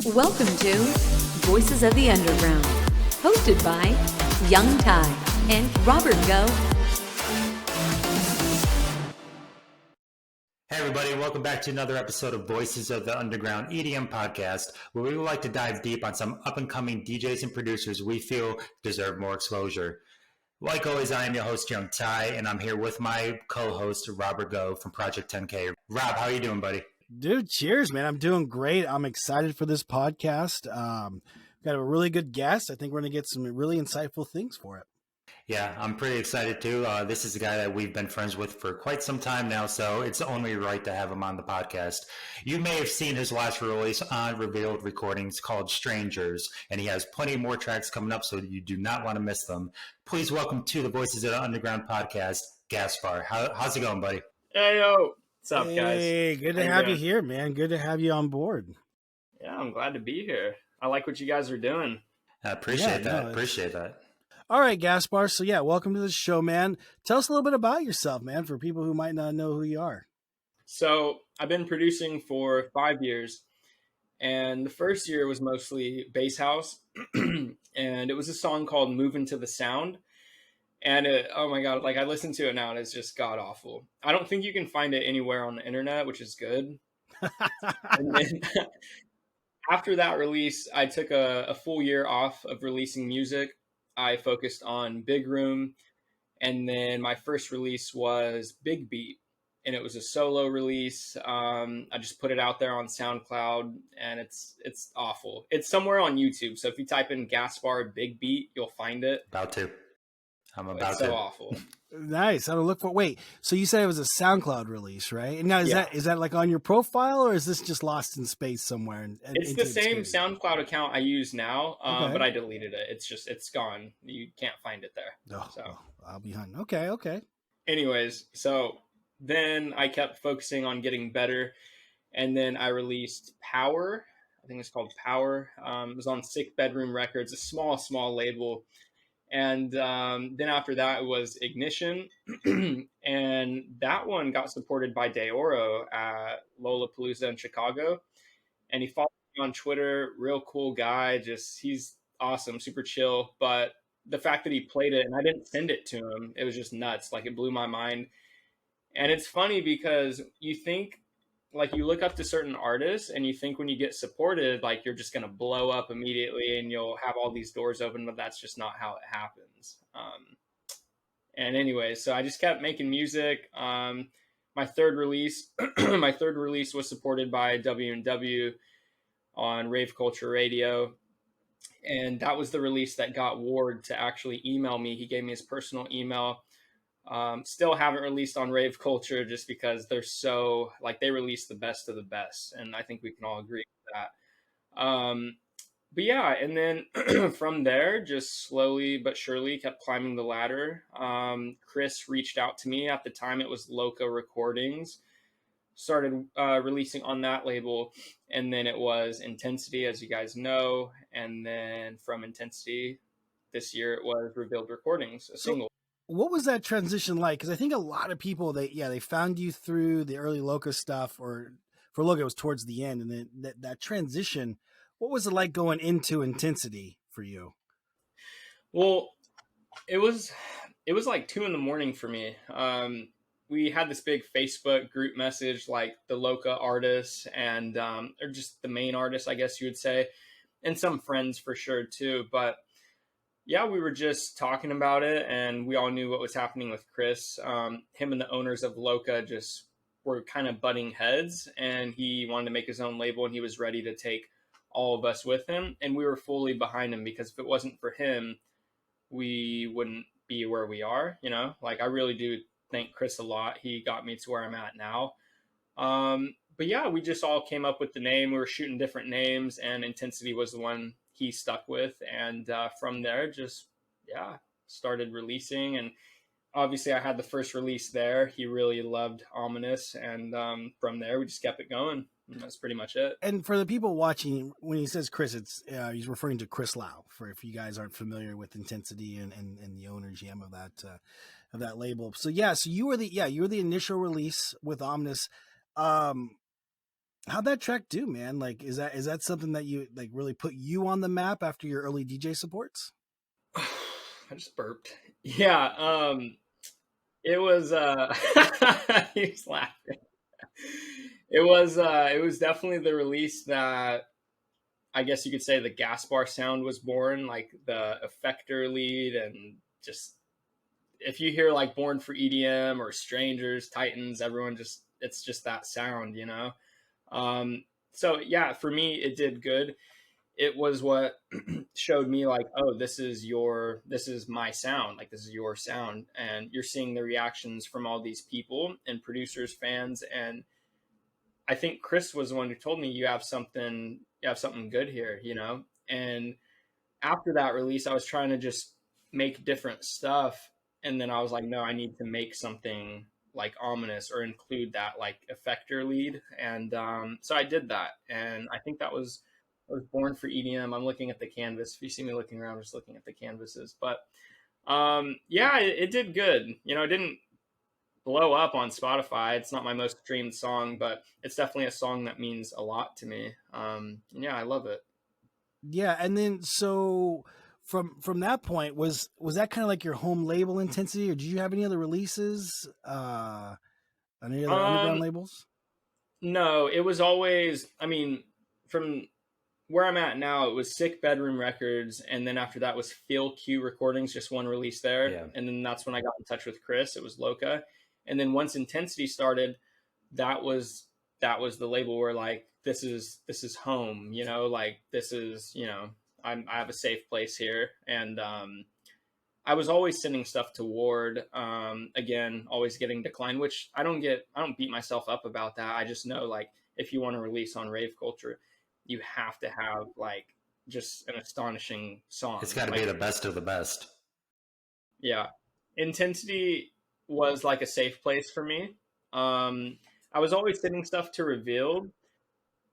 Welcome to Voices of the Underground, hosted by Young Ty and Robert Go. Hey everybody, welcome back to another episode of Voices of the Underground EDM podcast, where we would like to dive deep on some up-and-coming DJs and producers we feel deserve more exposure. Like always, I am your host, Young Ty, and I'm here with my co-host, Robert Go from Project 10K. Rob, how you doing, buddy? Dude, cheers, man. I'm doing great. I'm excited for this podcast. Got a really good guest. I think we're going to get some really insightful things for it. Yeah, I'm pretty excited too. This is a guy that we've been friends with for quite some time now, so it's only right to have him on the podcast. You may have seen his last release on Revealed Recordings called Strangers, and he has plenty more tracks coming up, so you do not want to miss them. Please welcome to the Voices of the Underground podcast, Gaspar. How's it going, buddy? Hey, yo. What's up, guys? Hey, good to have you here, man. Good to have you on board. Yeah, I'm glad to be here. I like what you guys are doing. I appreciate that. All right, Gaspar. So, welcome to the show, man. Tell us a little bit about yourself, man, for people who might not know who you are. So, I've been producing for 5 years, and the first year was mostly bass house, and it was a song called Moving to the Sound. And oh my God, like I listen to it now and it's just god awful. I don't think you can find it anywhere on the internet, which is good. And then after that release, I took a full year off of releasing music. I focused on Big Room. And then my first release was Big Beat. And it was a solo release. I just put it out there on SoundCloud and it's awful. It's somewhere on YouTube. So if you type in Gaspar Big Beat, you'll find it. I'm about it's to. so awful. Nice. I don't look for. Wait. So you said it was a SoundCloud release, right? And now is that like on your profile, or is this just lost in space somewhere? It's the same SoundCloud account I use now, but I deleted it. It's gone. You can't find it there. Oh, so I'll be hunting. Okay. Anyways, so then I kept focusing on getting better, and then I released Power. I think it's called Power. It was on Sick Bedroom Records, a small label. And then after that it was Ignition. And that one got supported by Deoro at Lollapalooza in Chicago. And he followed me on Twitter, real cool guy. He's awesome, super chill. But the fact that he played it and I didn't send it to him, it was just nuts. Like it blew my mind. And it's funny because you think, like you look up to certain artists and you think when you get supported, like you're just going to blow up immediately and you'll have all these doors open, but that's just not how it happens. And anyway, so I just kept making music. My third release was supported by W&W on Rave Culture Radio. And that was the release that got Ward to actually email me. He gave me his personal email. Still haven't released on Rave Culture just because they're so like they release the best of the best, and I think we can all agree with that. But yeah, and then from there, just slowly but surely kept climbing the ladder. Chris reached out to me at the time; it was Loco Recordings. Started releasing on that label, and then it was Intensity, as you guys know, and then from Intensity this year it was Revealed Recordings, a single. What was that transition like? Because I think a lot of people, they found you through the early Loco stuff, or for Loco it was towards the end. And then that transition, what was it like going into Intensity for you? Well, it was like 2 a.m. for me. We had this big Facebook group message, like the Loca artists and, or just the main artists, I guess you would say, and some friends for sure too. But yeah, we were just talking about it and we all knew what was happening with Chris. Him and the owners of Loca just were kind of butting heads, and he wanted to make his own label and he was ready to take all of us with him. And we were fully behind him because if it wasn't for him, we wouldn't be where we are, you know? Like I really do thank Chris a lot. He got me to where I'm at now. But yeah, we just all came up with the name. We were shooting different names and Intensity was the one he stuck with, and from there just started releasing. And obviously I had the first release there. He really loved Ominous, and from there we just kept it going, and that's pretty much it. And for the people watching, when he says Chris, it's he's referring to Chris Lau, for if you guys aren't familiar with Intensity and the owner GM of that label. So you were the initial release with Ominous. How'd that track do, man? Like, is that something that you like really put you on the map after your early DJ supports? I just burped. Yeah, it was he's laughing. It was definitely the release that I guess you could say the Gaspar sound was born, like the effector lead, and just if you hear like Born for EDM or Strangers, Titans, everyone just it's just that sound, you know. So yeah, for me it did good. It was what showed me like, oh, this is my sound, like this is your sound, and you're seeing the reactions from all these people and producers, fans, and I think Chris was the one who told me you have something good here, you know. And after that release, I was trying to just make different stuff, and then I was like, no, I need to make something like ominous or include that like effector lead, and so I did that, and I think I was born for EDM. I'm looking at the canvas. If you see me looking around, I'm just looking at the canvases, but yeah, it did good. You know, it didn't blow up on Spotify. It's not my most streamed song, but it's definitely a song that means a lot to me. Yeah, I love it. Yeah, and then so from that point was that kind of like your home label Intensity, or did you have any other releases? Any other underground Um, labels? no, it was always, I mean, from where I'm at now, it was Sick Bedroom Records, and then after that was Feel Q Recordings, just one release there, Yeah. and then that's when I got in touch with Chris. It was Loca, and then once Intensity started, that was that was the label where like this is home, you know, like this is, you know, I have a safe place here, and I was always sending stuff to Ward. Again, always getting declined, which I don't beat myself up about that. I just know like if you want to release on Rave Culture, you have to have like just an astonishing song. It's got to be Like, the best of the best. yeah, Intensity was like a safe place for me. I was always sending stuff to Revealed,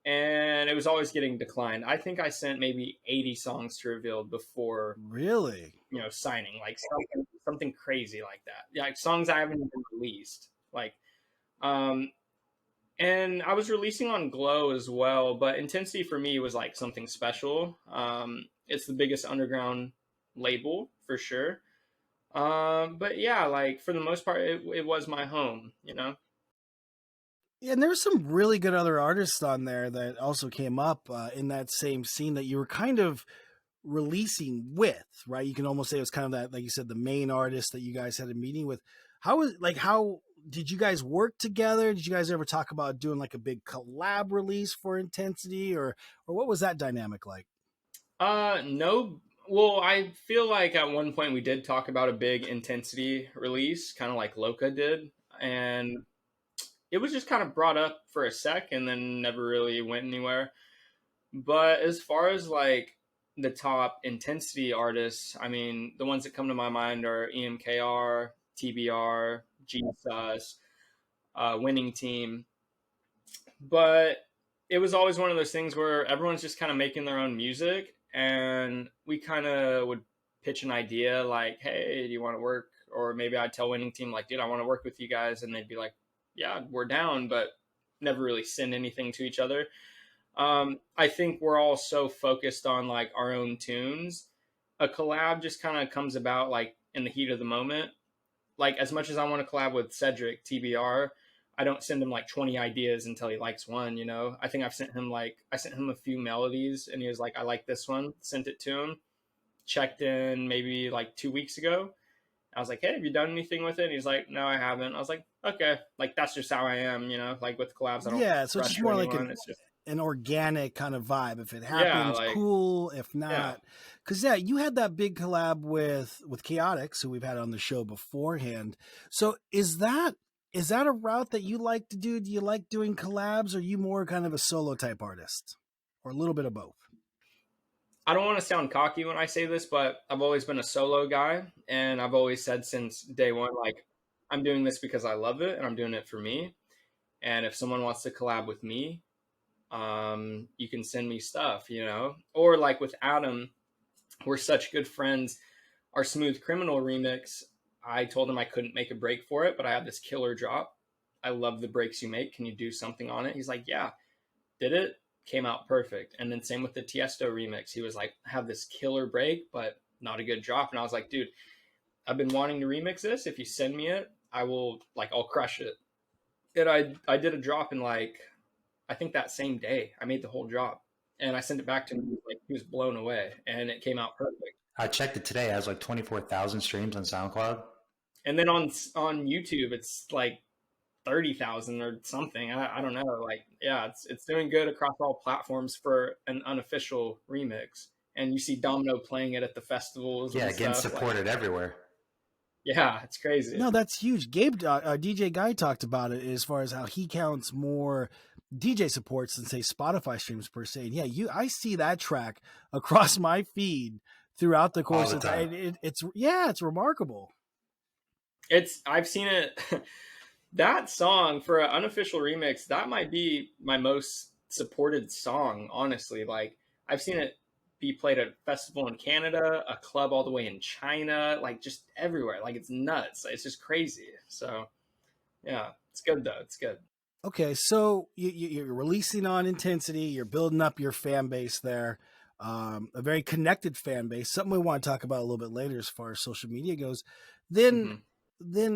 and it was always getting declined. I think I sent maybe 80 songs to Revealed before, Really? you know, signing, like something crazy like that. Yeah, like songs I haven't even released. Like, um, and I was releasing on Glow as well, but Intensity for me was like something special. It's the biggest underground label for sure. But yeah, like for the most part, it was my home, you know. Yeah, and there were some really good other artists on there that also came up in that same scene that you were kind of releasing with, right? You can almost say it was kind of that, like you said, the main artist that you guys had a meeting with. How did you guys work together? Did you guys ever talk about doing like a big collab release for Intensity, or what was that dynamic like? No. Well, I feel like at one point we did talk about a big Intensity release, kind of like Loca did, and it was just kind of brought up for a sec and then never really went anywhere. But as far as like the top Intensity artists, I mean, the ones that come to my mind are EMKR, TBR, Jesus, Winning Team. But it was always one of those things where everyone's just kind of making their own music, and we kind of would pitch an idea like, hey, do you want to work? Or maybe I'd tell Winning Team like, dude, I want to work with you guys, and they'd be like, yeah, we're down, but never really send anything to each other. I think we're all so focused on like our own tunes. A collab just kind of comes about like in the heat of the moment. Like as much as I want to collab with Cedric TBR, I don't send him like 20 ideas until he likes one, you know. I think I sent him a few melodies, and he was like, I like this one, sent it to him, checked in maybe like 2 weeks ago. I was like, hey, have you done anything with it? And he's like, no, I haven't. I was like, okay, like that's just how I am, you know, like with collabs, I don't Yeah, so it's just pressure more like anyone. It's just, an organic kind of vibe. If it yeah, happens, like, cool. If yeah. not, because yeah, you had that big collab with Chaotix, who we've had on the show beforehand. So is that a route that you like to do? Do you like doing collabs, or are you more kind of a solo type artist, or a little bit of both? I don't want to sound cocky when I say this, but I've always been a solo guy. And I've always said since day one, like, I'm doing this because I love it and I'm doing it for me. And if someone wants to collab with me, you can send me stuff, you know? Or like with Adam, we're such good friends. Our Smooth Criminal remix, I told him I couldn't make a break for it, but I have this killer drop. I love the breaks you make. Can you do something on it? He's like, yeah. did it, came out perfect. And then same with the Tiesto remix. He was like, have this killer break, but not a good drop. And I was like, dude, I've been wanting to remix this. If you send me it, I'll crush it. And I did a drop in like, I think that same day I made the whole drop, and I sent it back to him. Like, he was blown away, and it came out perfect. I checked it today. It has like 24,000 streams on SoundCloud. And then on YouTube, it's like 30,000 or something. I don't know. Like, yeah, it's doing good across all platforms for an unofficial remix. And you see Domino playing it at the festivals. Yeah, and getting stuff. supported everywhere. Yeah, it's crazy. No, that's huge. Gabe, DJ Guy talked about it as far as how he counts more DJ supports than say Spotify streams per se. And yeah, I see that track across my feed throughout the course of time. It's remarkable. I've seen it. That song for an unofficial remix, that might be my most supported song, honestly. Like, I've seen it be played at a festival in Canada, a club all the way in China, like just everywhere. Like, it's nuts. It's just crazy. So yeah, it's good though. It's good. Okay, so you're releasing on Intensity. You're building up your fan base there, a very connected fan base. Something we want to talk about a little bit later as far as social media goes. Then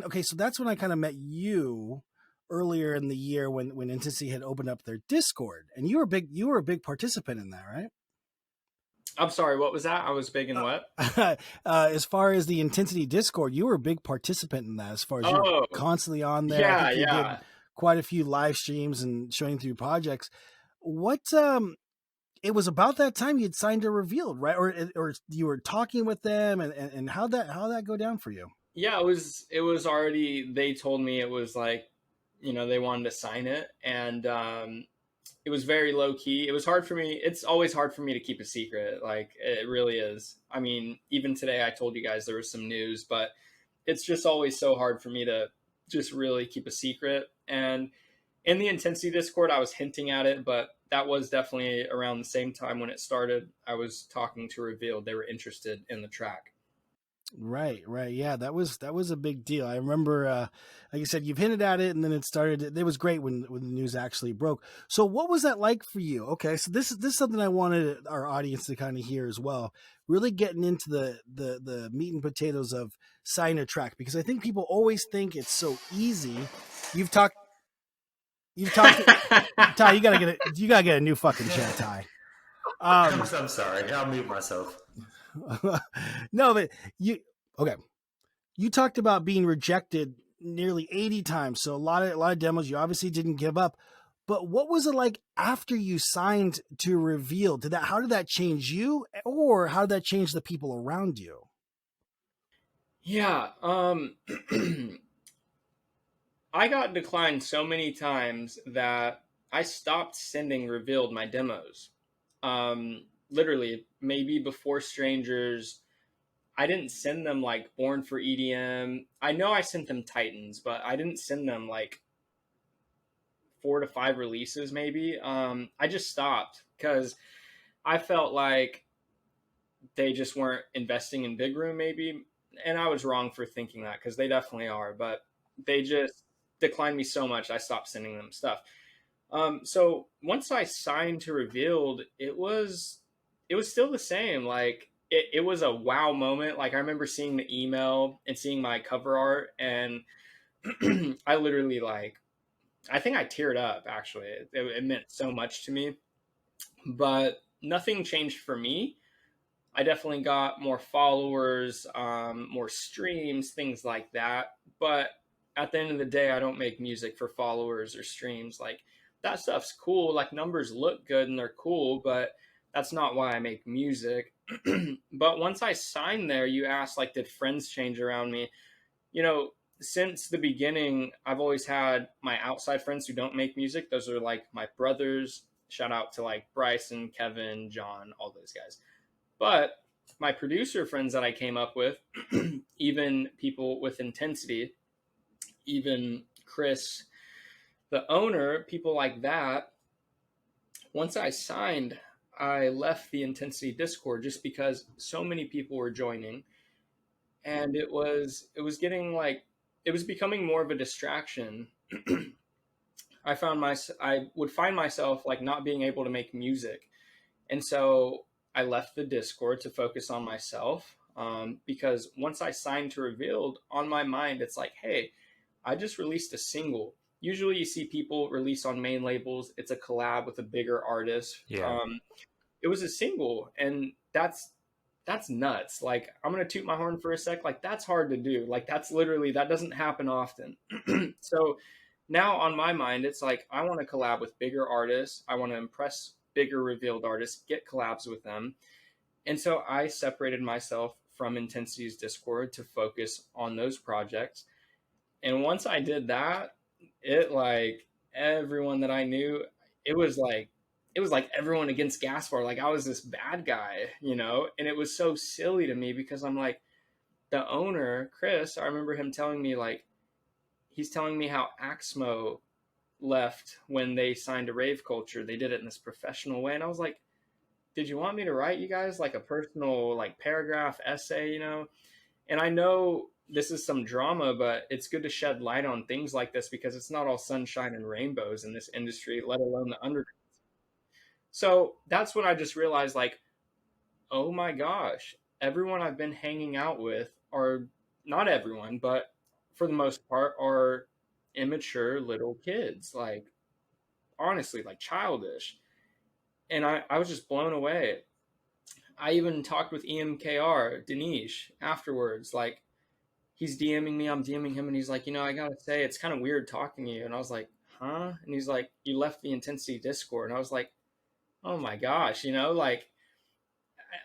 okay, so that's when I kind of met you earlier in the year when Intensity had opened up their Discord, and you were a big participant in that, right? I'm sorry, what was that? I was big in what? As far as the Intensity Discord, you were a big participant in that. As far as you were constantly on there, yeah, I think you did quite a few live streams and showing through projects. What it was about that time you'd signed to Revealed, right? Or you were talking with them, and how'd that go down for you? Yeah, it was already, they told me it was like, they wanted to sign it, and it was very low key. It was hard for me. It's always hard for me to keep a secret. Like, it really is. I mean, even today I told you guys there was some news, but it's just always so hard for me to just really keep a secret. And in the Intensity Discord, I was hinting at it, but that was definitely around the same time when it started. I was talking to Revealed. They were interested in the track. Right. Yeah, that was a big deal. I remember, like you said, you've hinted at it, and then it started. It was great when the news actually broke. So, what was that like for you? Okay, so this is something I wanted our audience to kind of hear as well. Really getting into the meat and potatoes of signing a track, because I think people always think it's so easy. You've talked. Ty, you gotta get a new fucking chair, Ty. I'm sorry. I'll mute myself. No, but you talked about being rejected nearly 80 times. So a lot of demos, you obviously didn't give up. But what was it like after you signed to Revealed? How did that change you, or how did that change the people around you? Yeah, I got declined so many times that I stopped sending Revealed my demos. Literally, maybe before Strangers, I didn't send them like Born for EDM. I know I sent them Titans, but I didn't send them like 4 to 5 releases maybe. I just stopped because I felt like they just weren't investing in Big Room maybe. And I was wrong for thinking that, because they definitely are, but they just declined me so much I stopped sending them stuff. So once I signed to Revealed, it was still the same. Like, it was a wow moment. Like, I remember seeing the email and seeing my cover art, and I literally, like, I think I teared up, actually. It meant so much to me, but nothing changed for me. I definitely got more followers, more streams, things like that. But at the end of the day, I don't make music for followers or streams. Like, that stuff's cool. Like, numbers look good and they're cool, but that's not why I make music. But once I signed there, you asked, like, did friends change around me? Since the beginning, I've always had my outside friends who don't make music. Those are like my brothers. Shout out to like Bryson, Kevin, John, all those guys. But my producer friends that I came up with, even people with Intensity, even Chris, the owner, people like that, once I signed, I left the Intensity Discord just because so many people were joining, and it was getting like, it was becoming more of a distraction I would find myself like not being able to make music. And so I left the Discord to focus on myself, because once I signed to Revealed, on my mind, it's like, hey, I just released a single. Usually you see people release on main labels, it's a collab with a bigger artist. Yeah. It was a single, and that's nuts. Like, I'm gonna toot my horn for a sec. Like, that's hard to do. Like, that doesn't happen often. So now on my mind, it's like I want to collab with bigger artists. I want to impress bigger Revealed artists, get collabs with them. And so I separated myself from Intensity's Discord to focus on those projects. And once I did that, it like everyone that I knew, it was like everyone against Gaspar. Like, I was this bad guy, and it was so silly to me because I'm like, the owner, Chris, I remember him telling me, like, he's telling me how Axmo left when they signed to Rave Culture. They did it in this professional way. And I was like, did you want me to write you guys like a personal like paragraph essay, And I know this is some drama, but it's good to shed light on things like this because it's not all sunshine and rainbows in this industry, let alone the underground. So that's when I just realized, like, oh my gosh, everyone I've been hanging out with, or not everyone, but for the most part, are immature little kids. Like, honestly, like childish. And I was just blown away. I even talked with EMKR, Danish, afterwards. Like, he's DMing me, I'm DMing him, and he's like, I gotta say, it's kind of weird talking to you. And I was like, huh? And he's like, you left the Intensity Discord. And I was like, oh my gosh, like,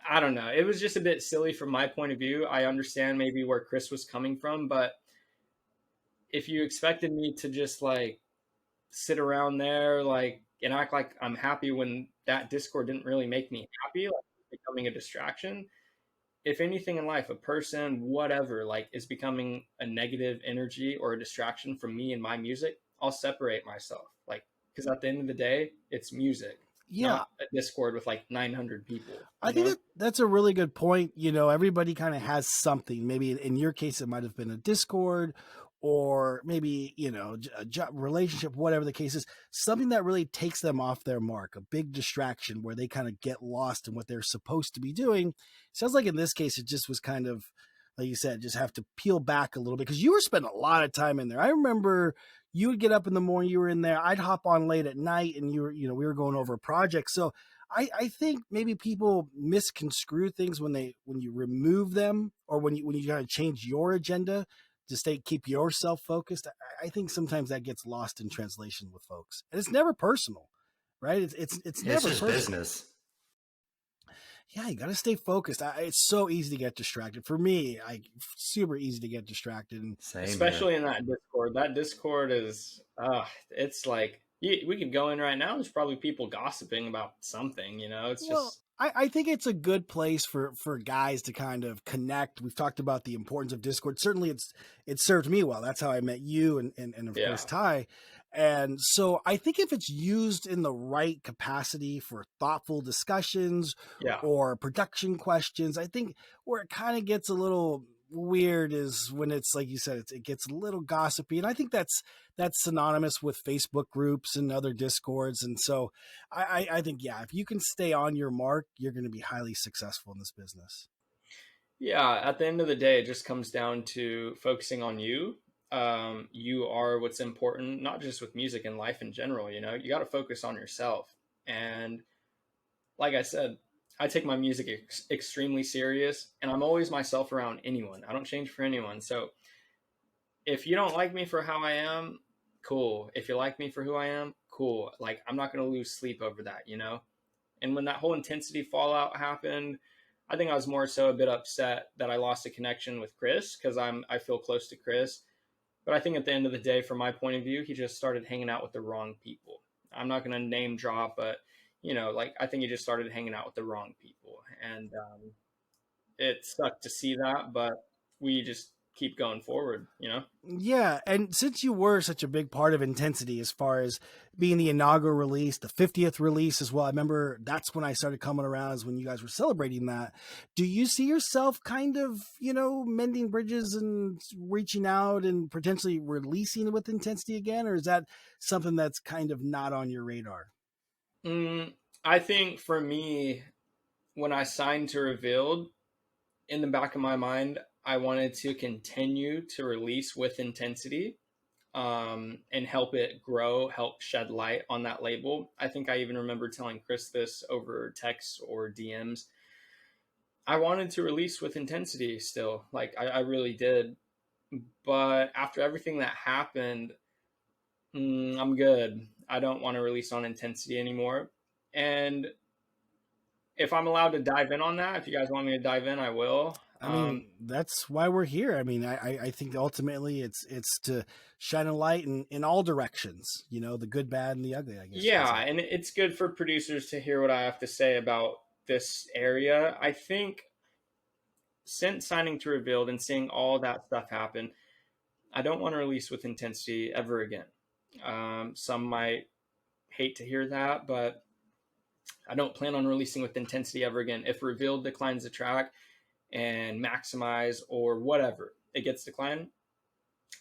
I don't know. It was just a bit silly from my point of view. I understand maybe where Chris was coming from, but if you expected me to just like sit around there, like, and act like I'm happy when that Discord didn't really make me happy, like becoming a distraction. If anything in life, a person, whatever, like is becoming a negative energy or a distraction from me and my music, I'll separate myself. Like, because at the end of the day, it's music. Yeah. Not a Discord with like 900 people. I think that's a really good point. Everybody kind of has something. Maybe in your case, it might have been a Discord, or maybe, a job, relationship, whatever the case is, something that really takes them off their mark, a big distraction where they kind of get lost in what they're supposed to be doing. Sounds like in this case, it just was kind of, like you said, just have to peel back a little bit because you were spending a lot of time in there. I remember you would get up in the morning, you were in there, I'd hop on late at night, and we were going over a project. So I think maybe people misconstrue things when you remove them, or when you kind of change your agenda to keep yourself focused. I think sometimes that gets lost in translation with folks, and it's never personal, right? It's never just personal. Business. Yeah, you got to stay focused. It's so easy to get distracted. For me, super easy to get distracted. And especially in that Discord. That Discord is, it's like, we could go in right now. There's probably people gossiping about something, It's just. I think it's a good place for guys to kind of connect. We've talked about the importance of Discord. Certainly it served me well. That's how I met you and of course Ty. And so I think if it's used in the right capacity for thoughtful discussions or production questions, I think where it kind of gets a little weird is when it's, like you said, it gets a little gossipy. And I think that's synonymous with Facebook groups and other Discords. And so I think, if you can stay on your mark, you're going to be highly successful in this business. Yeah. At the end of the day, it just comes down to focusing on you. You are what's important, not just with music and life in general. You got to focus on yourself. And like I said, I take my music extremely serious, and I'm always myself around anyone. I don't change for anyone. So if you don't like me for how I am, cool. If you like me for who I am, cool. Like, I'm not going to lose sleep over that, And when that whole Intensity fallout happened, I think I was more so a bit upset that I lost a connection with Chris, because I feel close to Chris. But I think at the end of the day, from my point of view, he just started hanging out with the wrong people. I'm not going to name drop, but like, I think he just started hanging out with the wrong people. And it sucked to see that, but we just keep going forward, you know? Yeah, and since you were such a big part of Intensity as far as being the inaugural release, the 50th release as well, I remember that's when I started coming around, is when you guys were celebrating that. Do you see yourself kind of, mending bridges and reaching out and potentially releasing with Intensity again, or is that something that's kind of not on your radar? I think for me, when I signed to Revealed, in the back of my mind, I wanted to continue to release with Intensity, and help it grow, help shed light on that label. I think I even remember telling Chris this over text or DMs. I wanted to release with Intensity still. Like, I really did. But after everything that happened, I'm good. I don't want to release on Intensity anymore. And if I'm allowed to dive in on that, if you guys want me to dive in, I will. I mean, that's why we're here. I mean, I think ultimately it's to shine a light in all directions, the good, bad, and the ugly, I guess. Yeah, and it's good for producers to hear what I have to say about this area. I think since signing to Revealed and seeing all that stuff happen, I don't want to release with Intensity ever again. Some might hate to hear that, but I don't plan on releasing with Intensity ever again. If Revealed declines the track and Maximize or whatever, it gets declined,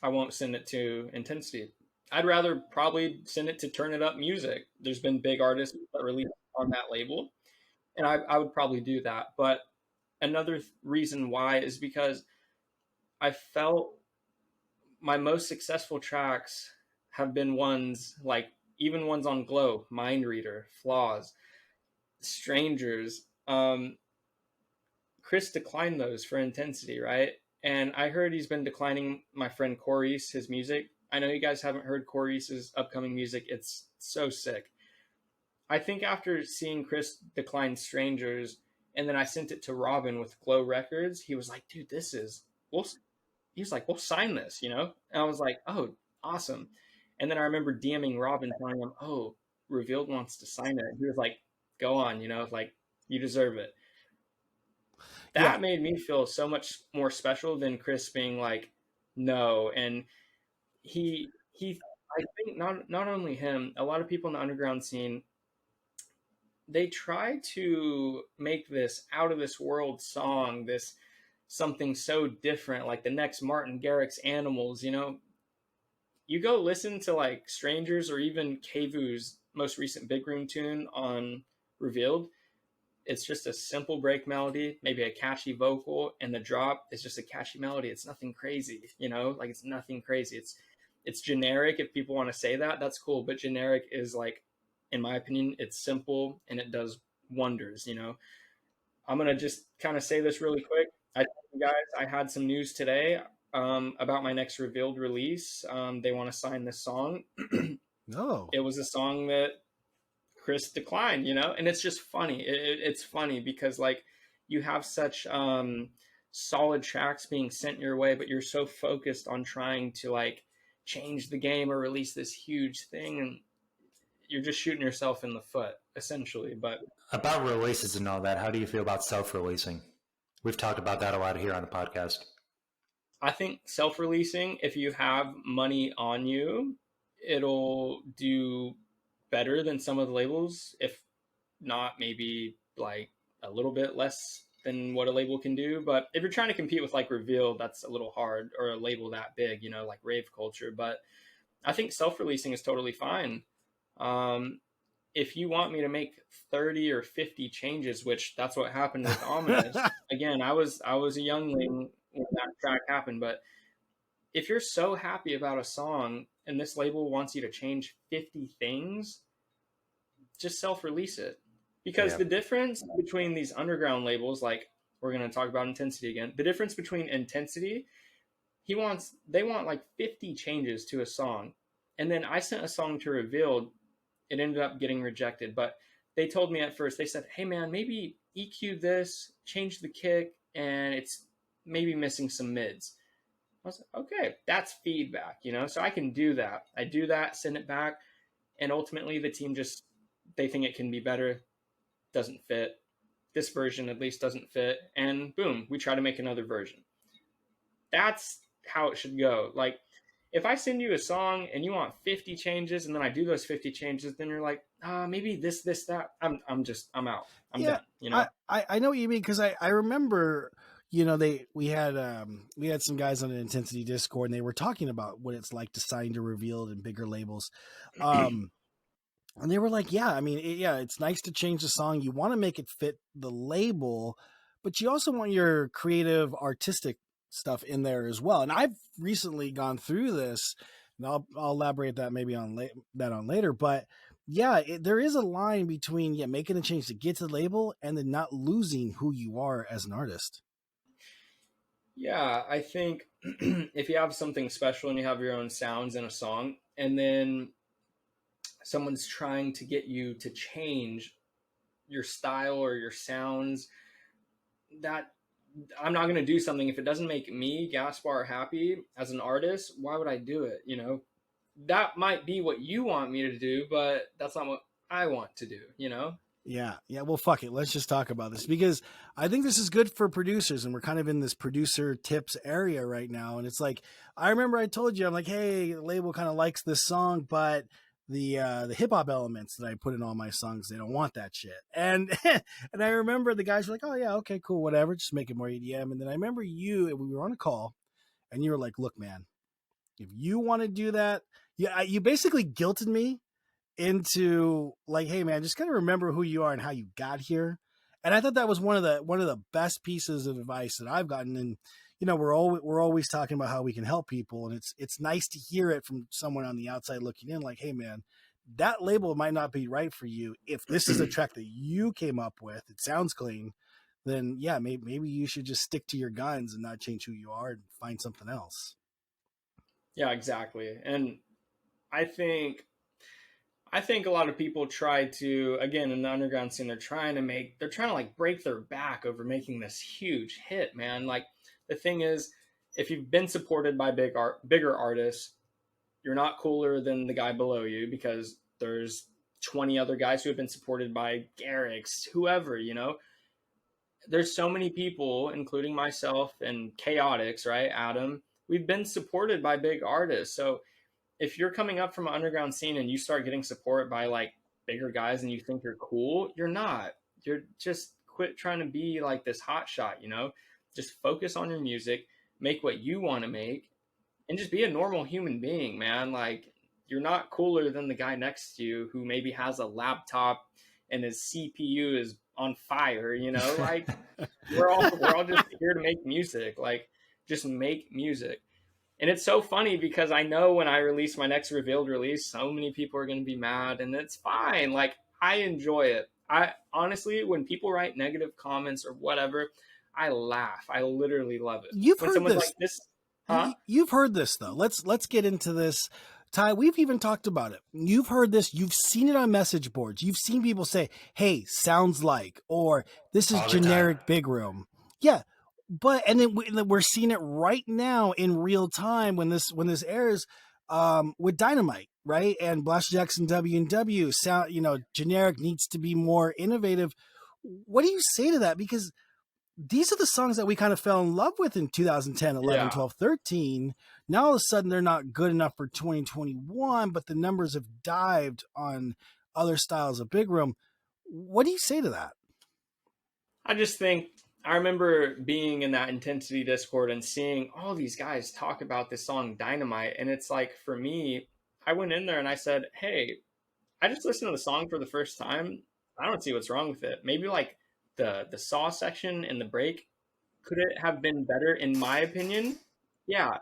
I won't send it to Intensity. I'd rather probably send it to Turn It Up Music. There's been big artists that release on that label, and I would probably do that. But another reason why is because I felt my most successful tracks have been ones like, even ones on Glow, Mind Reader, Flaws, Strangers. Chris declined those for Intensity, right? And I heard he's been declining my friend Corey's, his music. I know you guys haven't heard Corey's upcoming music. It's so sick. I think after seeing Chris decline Strangers, and then I sent it to Robin with Glow Records, he was like, dude, he was like, we'll sign this, And I was like, oh, awesome. And then I remember DMing Robin, telling him, oh, Revealed wants to sign it. He was like, go on, like, you deserve it. That made me feel so much more special than Chris being like, no. And I think not only him, a lot of people in the underground scene, they try to make this out of this world song, this something so different, like the next Martin Garrix Animals, You go listen to like Strangers or even Kevu's most recent Big Room tune on Revealed. It's just a simple break melody, maybe a catchy vocal, and the drop is just a catchy melody. It's nothing crazy, like it's nothing crazy. It's generic. If people want to say that, that's cool. But generic is like, in my opinion, it's simple and it does wonders, I'm going to just kind of say this really quick. I told you guys I had some news today about my next Revealed release. They want to sign this song. No. It was a song that Chris declined, and it's just funny. It's funny because like you have such solid tracks being sent your way, but you're so focused on trying to like change the game or release this huge thing, and you're just shooting yourself in the foot essentially. But about releases and all that, how do you feel about self-releasing? We've talked about that a lot here on the podcast. I think self-releasing, if you have money on you, it'll do better than some of the labels, if not maybe like a little bit less than what a label can do. But if you're trying to compete with like Reveal, that's a little hard, or a label that big, like Rave Culture. But I think self-releasing is totally fine. If you want me to make 30 or 50 changes, which that's what happened with Ominous. Again, I was a youngling when that track happened, but if you're so happy about a song and this label wants you to change 50 things, just self-release it. Because the difference between these underground labels, like we're going to talk about Intensity again, the difference between Intensity, they want like 50 changes to a song. And then I sent a song to Revealed. It ended up getting rejected, but they told me at first, they said, hey man, maybe EQ this, change the kick, and it's maybe missing some mids. I was like, okay, that's feedback, so I can do that. I do that, send it back, and ultimately the team they think it can be better, doesn't fit. This version at least doesn't fit, and boom, we try to make another version. That's how it should go. Like, if I send you a song and you want 50 changes, and then I do those 50 changes, then you're like, maybe this, that. I'm out. I'm Yeah, done. You know? I know what you mean, because I remember, we had some guys on an Intensity Discord, and they were talking about what it's like to sign to Revealed and bigger labels. And they were like, yeah, I mean, it's nice to change the song. You want to make it fit the label, but you also want your creative, artistic stuff in there as well. And I've recently gone through this, and I'll elaborate that maybe on later. But yeah, there is a line between making a change to get to the label and then not losing who you are as an artist. Yeah, I think if you have something special and you have your own sounds in a song, and then someone's trying to get you to change your style or your sounds, that I'm not going to do something if it doesn't make me, Gaspar, happy as an artist. Why would I do it? That might be what you want me to do, but that's not what I want to do, Yeah. Well, fuck it. Let's just talk about this, because I think this is good for producers, and we're kind of in this producer tips area right now. And it's like, I remember I told you, I'm like, hey, the label kind of likes this song, but the hip hop elements that I put in all my songs, they don't want that shit. And and I remember the guys were like, oh yeah, okay, cool, whatever, just make it more EDM. And then I remember we were on a call, and you were like, look, man, if you want to do that, you basically guilted me into like, hey man, just gotta remember who you are and how you got here. And I thought that was one of the best pieces of advice that I've gotten. And we're always talking about how we can help people, and it's nice to hear it from someone on the outside looking in, like, hey man, that label might not be right for you. If this is a track that you came up with, it sounds clean, then yeah, maybe you should just stick to your guns and not change who you are and find something else. Yeah, exactly. And I think a lot of people try to, again, in the underground scene, they're trying to like break their back over making this huge hit, man. Like, the thing is, if you've been supported by bigger artists, you're not cooler than the guy below you, because there's 20 other guys who have been supported by Garrix, whoever, There's so many people, including myself and Chaotix, right? Adam, we've been supported by big artists. So if you're coming up from an underground scene and you start getting support by like bigger guys and you think you're cool, you're not. You're just quit trying to be like this hot shot, just focus on your music, make what you want to make, and just be a normal human being, man. Like, you're not cooler than the guy next to you who maybe has a laptop and his CPU is on fire, like we're all just here to make music. Like, just make music. And it's so funny because I know when I release my next Revealed release, so many people are going to be mad, and it's fine. Like, I enjoy it. I honestly, when people write negative comments or whatever, I laugh. I literally love it. You've when heard someone's this. Like this, huh? You've heard this though. Let's get into this. Ty, we've even talked about it. You've heard this. You've seen it on message boards. You've seen people say, hey, sounds like, or this is generic big room. Yeah. But, and then we're seeing it right now in real time when this airs, with Dynamite, right? And Blaster Jackson W&W sound, generic needs to be more innovative. What do you say to that? Because these are the songs that we kind of fell in love with in 2010, 11, 12, 13. Now all of a sudden they're not good enough for 2021, but the numbers have dived on other styles of big room. What do you say to that? I just think, I remember being in that Intensity Discord and seeing all these guys talk about this song Dynamite. And it's like, for me, I went in there and I said, hey, I just listened to the song for the first time. I don't see what's wrong with it. Maybe like the saw section and the break, could it have been better in my opinion? Yeah.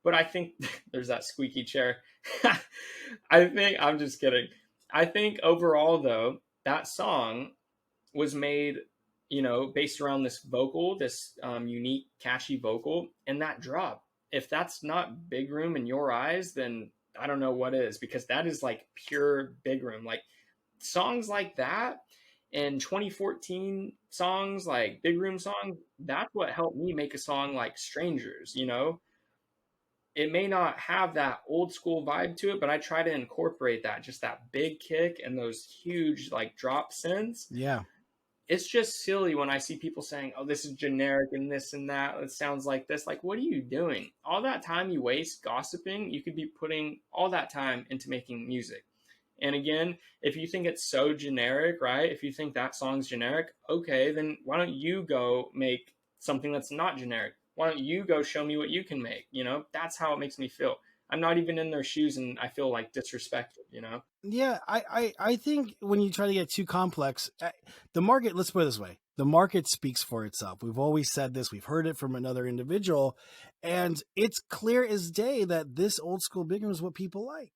But I think there's that squeaky chair. I'm just kidding. I think overall though, that song was made, based around this vocal, this unique, catchy vocal, and that drop. If that's not big room in your eyes, then I don't know what is, because that is like pure big room. Like, songs like that and 2014 songs, like big room songs, that's what helped me make a song like Strangers. It may not have that old school vibe to it, but I try to incorporate that, just that big kick and those huge like drop synths. Yeah. it's just silly when I see people saying, oh, this is generic and this and that. It sounds like this. Like, what are you doing? All that time you waste gossiping, you could be putting all that time into making music. And again, if you think it's so generic, right? If you think that song's generic, okay, then why don't you go make something that's not generic? Why don't you go show me what you can make? You know, that's how it makes me feel. I'm not even in their shoes and I feel like disrespected, you know? Yeah, I think when you try to get too complex, the market, let's put it this way, the market speaks for itself. We've always said this, we've heard it from another individual, and it's clear as day that this old school big room is what people like.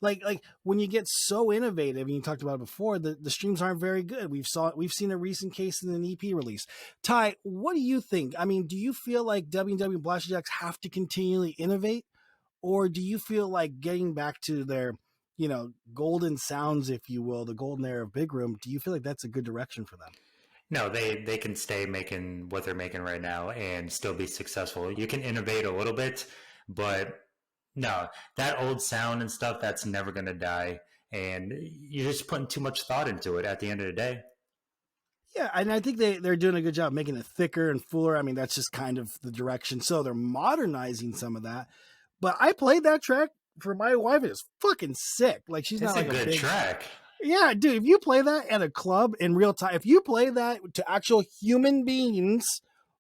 Like when you get so innovative, and you talked about it before, the streams aren't very good. We've seen a recent case in an EP release. Ty, what do you think? I mean, do you feel like WW Blasterjacks have to continually innovate, or do you feel like getting back to their, golden sounds, if you will, the golden era of big room? Do you feel like that's a good direction for them? No, they can stay making what they're making right now and still be successful. You can innovate a little bit, but no, that old sound and stuff, that's never going to die. And you're just putting too much thought into it at the end of the day. Yeah, and I think they're doing a good job making it thicker and fuller. I mean, that's just kind of the direction. So they're modernizing some of that. But I played that track for my wife. It's fucking sick. Like, she's It's not like a good big track. Yeah, dude, if you play that at a club in real time, if you play that to actual human beings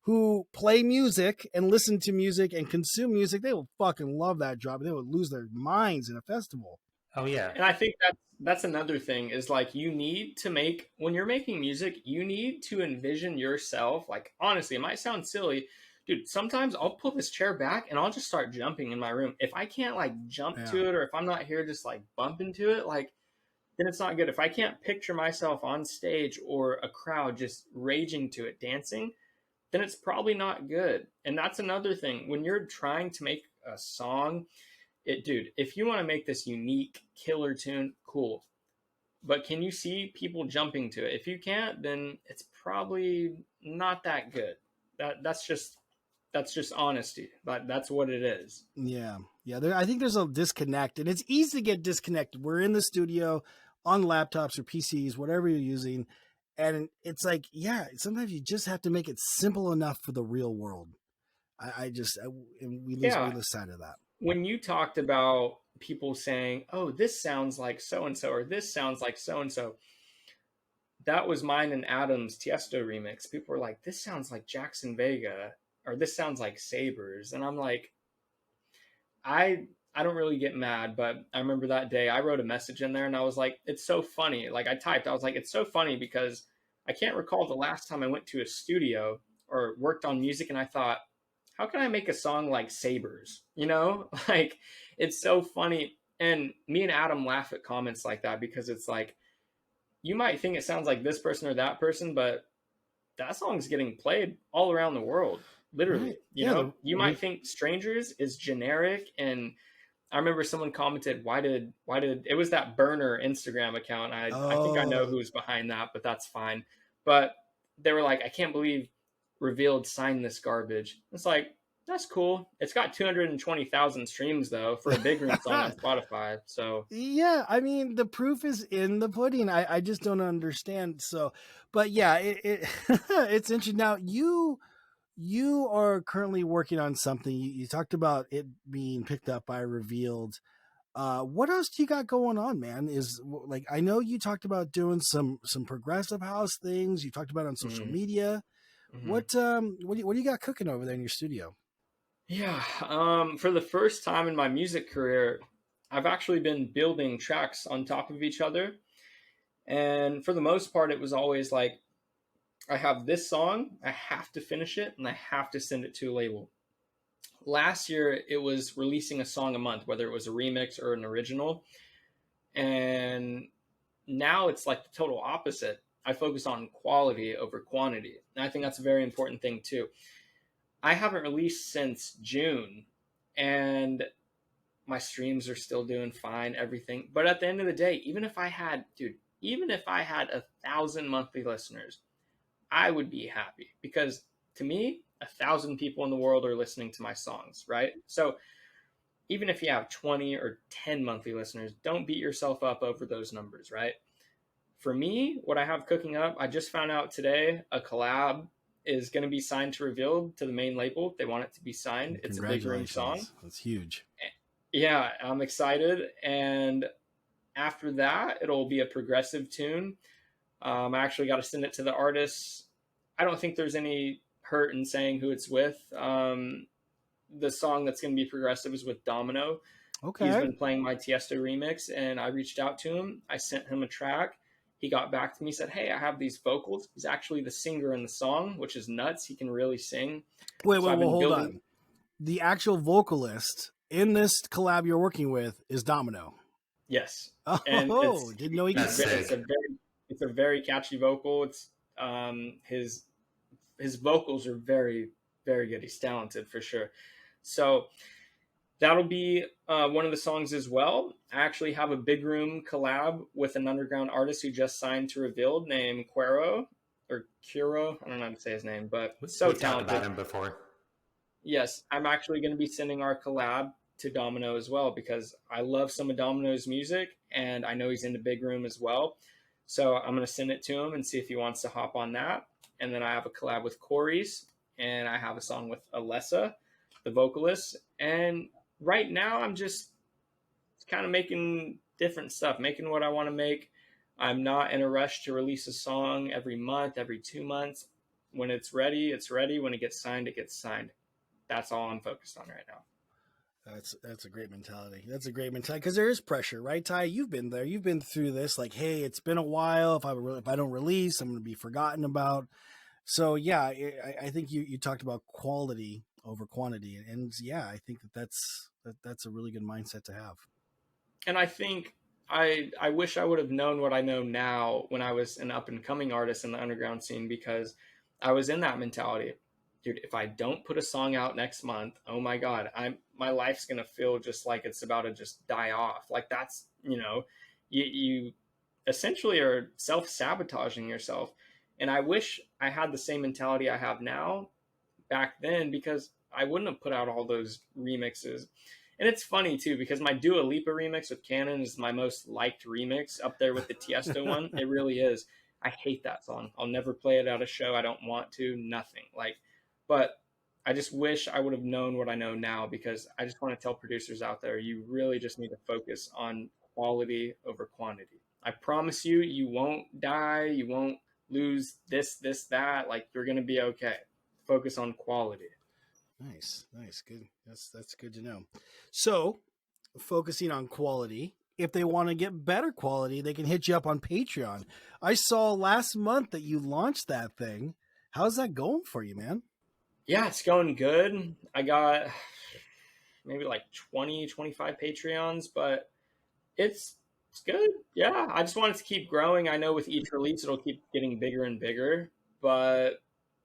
who play music and listen to music and consume music, they will fucking love that drop. They will lose their minds in a festival. Oh, yeah. And I think that's another thing is like, you need to make, when you're making music, you need to envision yourself. Like, honestly, it might sound silly, dude. Sometimes I'll pull this chair back and I'll just start jumping in my room. If I can't like jump to it, or if I'm not here just like bump into it, like, then it's not good. If I can't picture myself on stage or a crowd just raging to it, dancing, then it's probably not good. And that's another thing. When you're trying to make a song, dude, if you want to make this unique killer tune, cool. But can you see people jumping to it? If you can't, then it's probably not that good. That's just honesty. But that's what it is. Yeah. I think there's a disconnect, and it's easy to get disconnected. We're in the studio on laptops or PCs, whatever you're using. And it's like, yeah, sometimes you just have to make it simple enough for the real world. We lose sight of that. When you talked about people saying, oh, this sounds like so-and-so, or this sounds like so-and-so, that was mine and Adam's Tiesto remix. People were like, this sounds like Jackson Vega, or this sounds like Sabers. And I'm like, I don't really get mad, but I remember that day I wrote a message in there and I was like, it's so funny. Like, I was like, it's so funny because I can't recall the last time I went to a studio or worked on music and I thought, how can I make a song like Sabers? You know, like, it's so funny. And me and Adam laugh at comments like that because it's like, you might think it sounds like this person or that person, but that song's getting played all around the world, literally. Right. You know, you might think Strangers is generic. And I remember someone commented, why did it was that burner Instagram account. I think I know who's behind that, but that's fine. But they were like, I can't believe Revealed signed this garbage. It's like, that's cool. It's got 220,000 streams though for a big room song on Spotify. So yeah, I mean, the proof is in the pudding. I just don't understand. So, but yeah, it's interesting. Now you are currently working on something. You talked about it being picked up by Revealed. What else do you got going on, man? Is like, I know you talked about doing some progressive house things. You talked about it on social media. What do you got cooking over there in your studio? Yeah, for the first time in my music career, I've actually been building tracks on top of each other. And for the most part, it was always like, I have this song, I have to finish it, and I have to send it to a label. Last year, it was releasing a song a month, whether it was a remix or an original. And now it's like the total opposite. I focus on quality over quantity. And I think that's a very important thing too. I haven't released since June and my streams are still doing fine, everything. But at the end of the day, even if I had 1,000 monthly listeners, I would be happy because to me, 1,000 people in the world are listening to my songs, right? So even if you have 20 or 10 monthly listeners, don't beat yourself up over those numbers, right? for me, what I have cooking up, I just found out today a collab is going to be signed to Revealed to the main label. They want it to be signed. It's a big room song. That's huge. Yeah, I'm excited. And after that, it'll be a progressive tune. I actually got to send it to the artist. I don't think there's any hurt in saying who it's with. The song that's going to be progressive is with Domino. Okay. He's been playing my Tiesto remix, and I reached out to him. I sent him a track. He got back to me, said, hey, I have these vocals. He's actually the singer in the song, which is nuts. He can really sing. Wait, hold on. The actual vocalist in this collab you're working with is Domino. Yes. Oh, and didn't know he could sing. It's a very catchy vocal. It's his vocals are very, very good. He's talented for sure. So that'll be one of the songs as well. I actually have a big room collab with an underground artist who just signed to Revealed named Quero. I don't know how to say his name, but so talented. Talked about him before. Yes, I'm actually going to be sending our collab to Domino as well because I love some of Domino's music and I know he's into big room as well. So I'm going to send it to him and see if he wants to hop on that. And then I have a collab with Corey's and I have a song with Alessa, the vocalist. And right now I'm just kind of making different stuff, making what I want to make. I'm not in a rush to release a song every month, every 2 months. When it's ready, it's ready. When it gets signed, it gets signed. That's all I'm focused on right now. That's a great mentality. That's a great mentality because there is pressure, right, Ty? You've been there. You've been through this. Like, hey, it's been a while. If I don't release, I'm going to be forgotten about. So yeah, I think you talked about quality over quantity, and yeah, I think that's a really good mindset to have. And I think I wish I would have known what I know now when I was an up and coming artist in the underground scene because I was in that mentality. Dude, if I don't put a song out next month, oh my God, my life's going to feel just like it's about to just die off. Like that's, you essentially are self-sabotaging yourself. And I wish I had the same mentality I have now back then because I wouldn't have put out all those remixes. And it's funny too, because my Dua Lipa remix with Canon is my most liked remix up there with the Tiesto one. It really is. I hate that song. I'll never play it at a show. I don't want to, nothing. But I just wish I would have known what I know now because I just want to tell producers out there, you really just need to focus on quality over quantity. I promise you, you won't die. You won't lose this, that. Like you're going to be okay. Focus on quality. Nice. Good. That's good to know. So focusing on quality, if they want to get better quality, they can hit you up on Patreon. I saw last month that you launched that thing. How's that going for you, man? Yeah, it's going good. I got maybe like 20, 25 Patreons, but it's good. Yeah, I just want it to keep growing. I know with each release, it'll keep getting bigger and bigger, but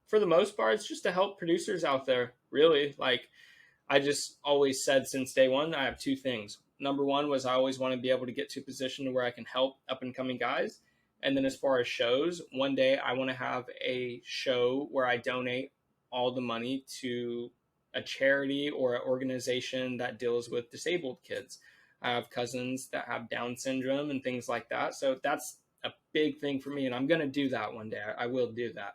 for the most part, it's just to help producers out there, really. Like I just always said since day one, I have two things. Number one was I always want to be able to get to a position where I can help up and coming guys. And then as far as shows, one day I want to have a show where I donate all the money to a charity or an organization that deals with disabled kids. I have cousins that have Down syndrome and things like that. So that's a big thing for me. And I'm going to do that one day. I will do that.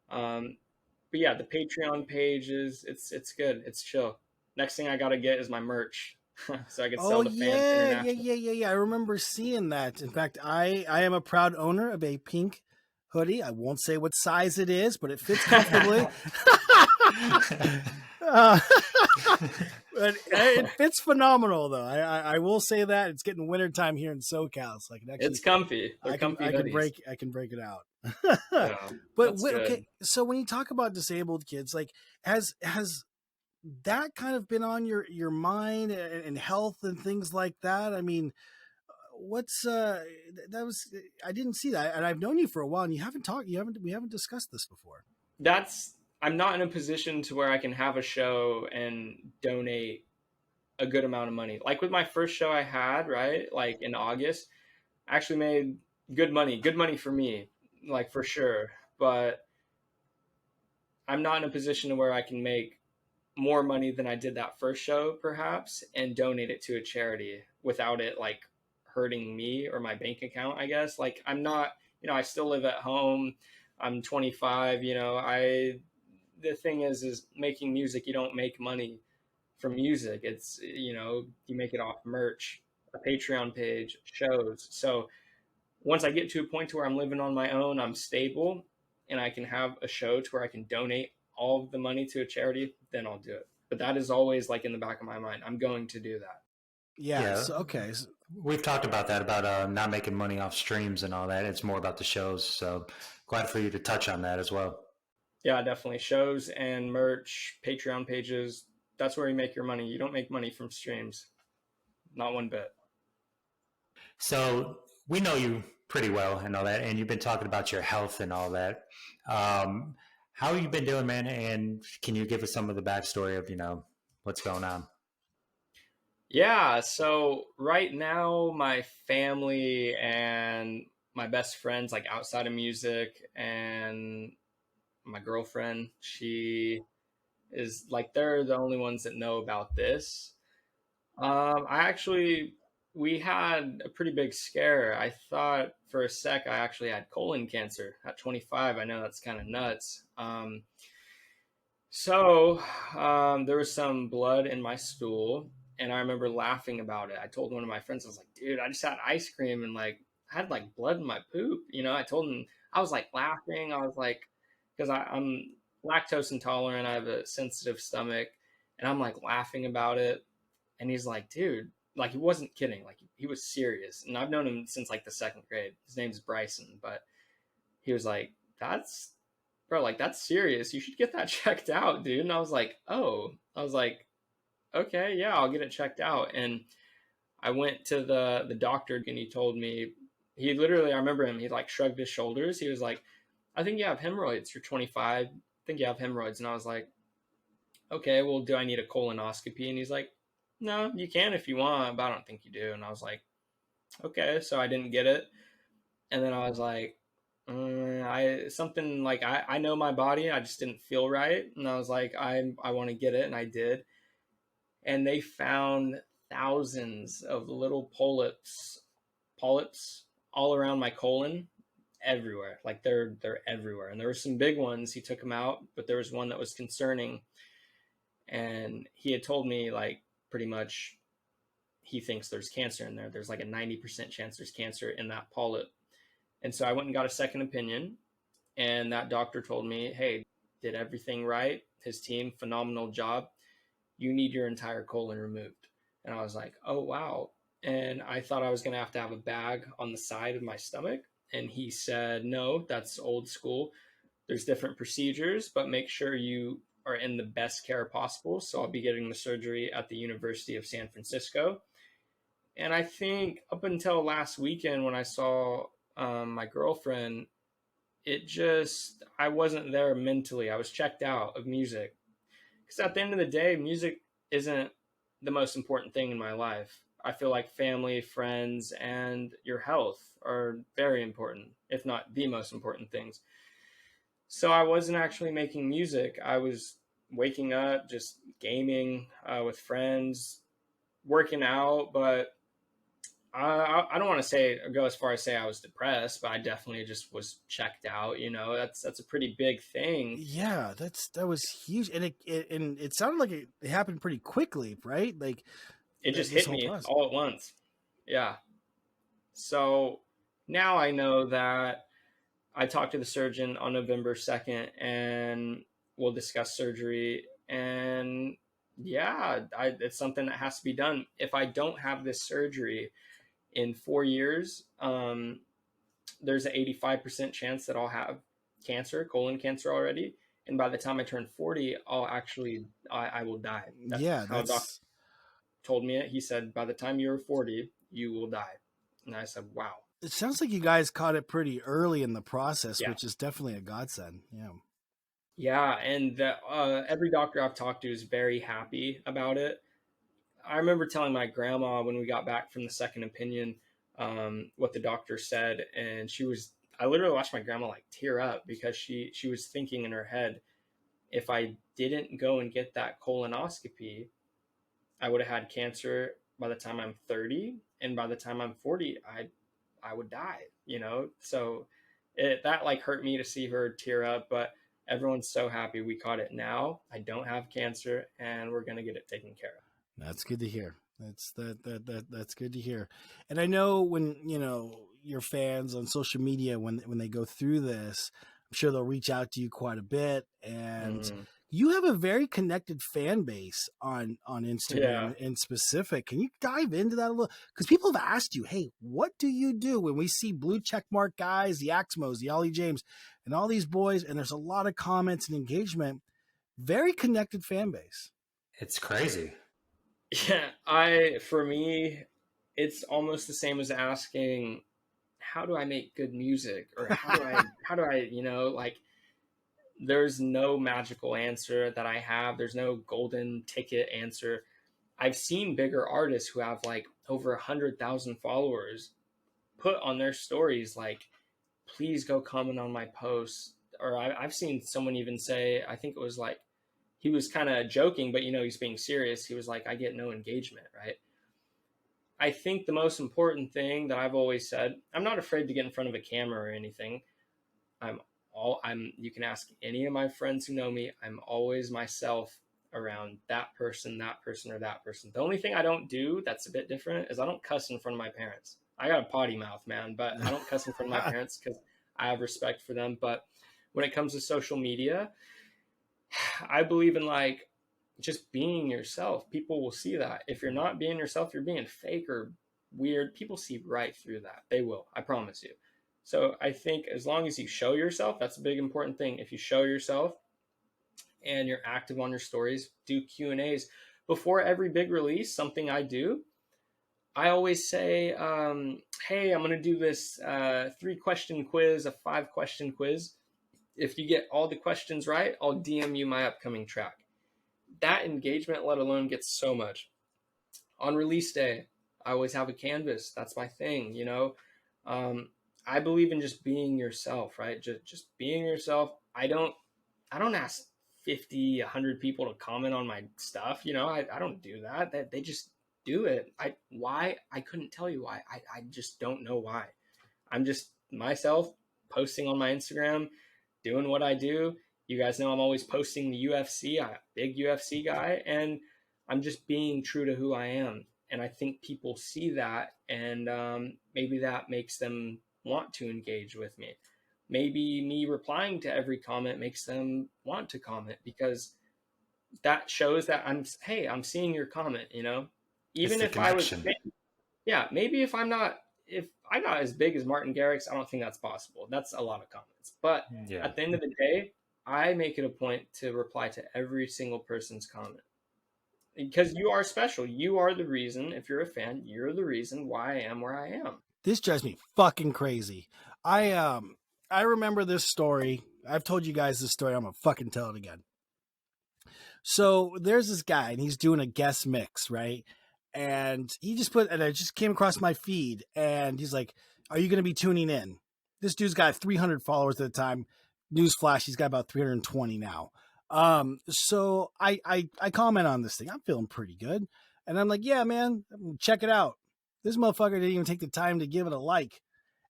But yeah, the Patreon page it's good. It's chill. Next thing I got to get is my merch. So I can sell to fans internationally. Yeah. I remember seeing that. In fact, I am a proud owner of a pink hoodie. I won't say what size it is, but it fits comfortably. But it fits phenomenal, though. I will say that it's getting wintertime here in SoCal, so I can actually. It's comfy. I can break it out. Yeah, but okay, so when you talk about disabled kids, like has that kind of been on your mind and health and things like that? I mean, I didn't see that, and I've known you for a while, and we haven't discussed this before. I'm not in a position to where I can have a show and donate a good amount of money. Like with my first show I had, right? Like in August, I actually made good money for me, like for sure. But I'm not in a position to where I can make more money than I did that first show, perhaps, and donate it to a charity without it like hurting me or my bank account, I guess. Like, I'm not, I still live at home. I'm 25, the thing is making music, you don't make money from music. It's, you make it off merch, a Patreon page, shows. So once I get to a point to where I'm living on my own, I'm stable, and I can have a show to where I can donate all of the money to a charity, then I'll do it. But that is always like in the back of my mind. I'm going to do that. Yeah. Yeah. So, okay. So, We've talked about that, about not making money off streams and all that. It's more about the shows. So glad for you to touch on that as well. Yeah, definitely. Shows and merch, Patreon pages. That's where you make your money. You don't make money from streams. Not one bit. So we know you pretty well and all that, and you've been talking about your health and all that. How have you been doing, man? And can you give us some of the backstory of, what's going on? Yeah, so right now my family and my best friends, like outside of music, and my girlfriend, she is like, they're the only ones that know about this. We had a pretty big scare. I thought for a sec I actually had colon cancer at 25. I know that's kind of nuts. There was some blood in my stool, and I remember laughing about it. I told one of my friends, I was like, dude, I just had ice cream and like had like blood in my poop. I told him, I was like laughing. I was like, because I'm lactose intolerant, I have a sensitive stomach, and I'm like laughing about it. And he's like, dude, like he wasn't kidding. Like he was serious. And I've known him since like the second grade. His name's Bryson, but he was like, that's serious. You should get that checked out, dude. And I was like, okay, yeah, I'll get it checked out. And I went to the doctor, and he told me, I remember him, he like shrugged his shoulders. He was like, I think you have hemorrhoids. You're 25. I think you have hemorrhoids. And I was like, okay, well, do I need a colonoscopy? And he's like, no, you can if you want, but I don't think you do. And I was like, okay. So I didn't get it. And then I was like, I know my body. I just didn't feel right. And I was like, I want to get it. And I did. And they found thousands of little polyps all around my colon, everywhere. Like they're everywhere. And there were some big ones. He took them out, but there was one that was concerning. And he had told me, like, pretty much he thinks there's cancer in there. There's like a 90% chance there's cancer in that polyp. And so I went and got a second opinion, and that doctor told me, hey, did everything right. His team, phenomenal job. You need your entire colon removed. And I was like, oh, wow. And I thought I was going to have a bag on the side of my stomach. And he said, no, that's old school. There's different procedures, but make sure you are in the best care possible. So I'll be getting the surgery at the University of San Francisco. And I think up until last weekend when I saw my girlfriend, I wasn't there mentally. I was checked out of music. Because at the end of the day, music isn't the most important thing in my life. I feel like family, friends, and your health are very important, if not the most important things. So I wasn't actually making music. I was waking up, just gaming with friends, working out, but I don't want to go as far as say I was depressed, but I definitely just was checked out. That's a pretty big thing. yeah, that was huge, and it sounded like it happened pretty quickly, right? Like it just hit me all at once. Yeah. So now I know that I talked to the surgeon on November 2nd, and we'll discuss surgery. And yeah, it's something that has to be done. If I don't have this surgery in 4 years, there's an 85% chance that I'll have colon cancer already. And by the time I turn 40, I will die. That's how Doc told me it. He said, by the time you're 40, you will die. And I said, wow. It sounds like you guys caught it pretty early in the process, Yeah. which is definitely a godsend. Yeah. Yeah. And every doctor I've talked to is very happy about it. I remember telling my grandma when we got back from the second opinion, what the doctor said. And I literally watched my grandma like tear up because she was thinking in her head, if I didn't go and get that colonoscopy, I would have had cancer by the time I'm 30, and by the time I'm 40, I would die, you know? So that like hurt me to see her tear up, but everyone's so happy we caught it now. I don't have cancer and we're going to get it taken care of. That's good to hear. That's good to hear. And I know when, your fans on social media, when they go through this, I'm sure they'll reach out to you quite a bit. And you have a very connected fan base on Instagram in specific. Can you dive into that a little? Because people have asked you, hey, what do you do when we see blue checkmark guys, the Axmos, the Ollie James, and all these boys, and there's a lot of comments and engagement, very connected fan base. It's crazy. Yeah, for me, it's almost the same as asking, how do I make good music? Or how do I, like, there's no magical answer that I have. There's no golden ticket answer. I've seen bigger artists who have like over 100,000 followers put on their stories, like, please go comment on my posts. Or I've seen someone even say, I think it was like, he was kind of joking, but he's being serious. He was like, I get no engagement, right? I think the most important thing that I've always said, I'm not afraid to get in front of a camera or anything. You can ask any of my friends who know me. I'm always myself around that person, or that person. The only thing I don't do that's a bit different is I don't cuss in front of my parents. I got a potty mouth, man, but I don't cuss in front of my parents because I have respect for them. But when it comes to social media, I believe in like just being yourself. People will see that. If you're not being yourself, you're being fake or weird. People see right through that. They will, I promise you. So I think as long as you show yourself, that's a big important thing. If you show yourself and you're active on your stories, do Q&As before every big release. Something I do, I always say, hey, I'm going to do this 3-question quiz, a 5-question quiz. If you get all the questions right, I'll DM you my upcoming track. That engagement, let alone, gets so much. On release day, I always have a canvas. That's my thing, I believe in just being yourself, right? Just being yourself. I don't ask 50, 100 people to comment on my stuff. I don't do that. They just do it. Why? I couldn't tell you why. I just don't know why. I'm just myself, posting on my Instagram, doing what I do. You guys know I'm always posting the UFC. I'm a big UFC guy, and I'm just being true to who I am. And I think people see that, and maybe that makes them want to engage with me. Maybe me replying to every comment makes them want to comment, because that shows that I'm seeing your comment, even if I was, maybe if I'm not as big as Martin Garrix, I don't think that's possible. That's a lot of comments. But at the end of the day, I make it a point to reply to every single person's comment, because you are special. You are the reason. If you're a fan, you're the reason why I am where I am. This drives me fucking crazy. I remember this story. I've told you guys this story. I'm gonna fucking tell it again. So there's this guy, and he's doing a guest mix, right? And I just came across my feed, and he's like, are you going to be tuning in? This dude's got 300 followers at the time. Newsflash, he's got about 320 now. So I comment on this thing. I'm feeling pretty good. And I'm like, yeah, man, check it out. This motherfucker didn't even take the time to give it a like.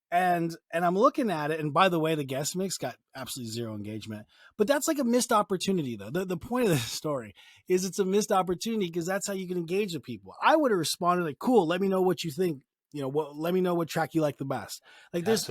And I'm looking at it. And by the way, the guest mix got absolutely zero engagement. But that's like a missed opportunity, though. The point of this story is it's a missed opportunity, because that's how you can engage with people. I would have responded like, cool, let me know what you think. Let me know what track you like the best. Like there's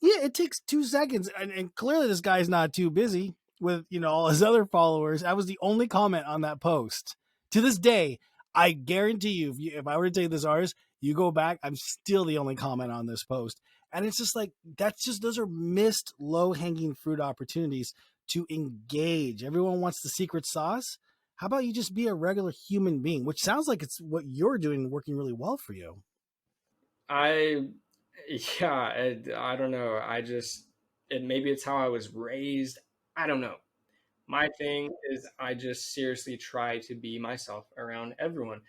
it takes 2 seconds. And clearly this guy's not too busy with, all his other followers. I was the only comment on that post. To this day, I guarantee you, if I were to take this artist, you go back, I'm still the only comment on this post. And it's just like, those are missed low-hanging fruit opportunities to engage. Everyone wants the secret sauce. How about you just be a regular human being, which sounds like it's what you're doing, working really well for you. I don't know. Maybe it's how I was raised. I don't know. My thing is I just seriously try to be myself around everyone.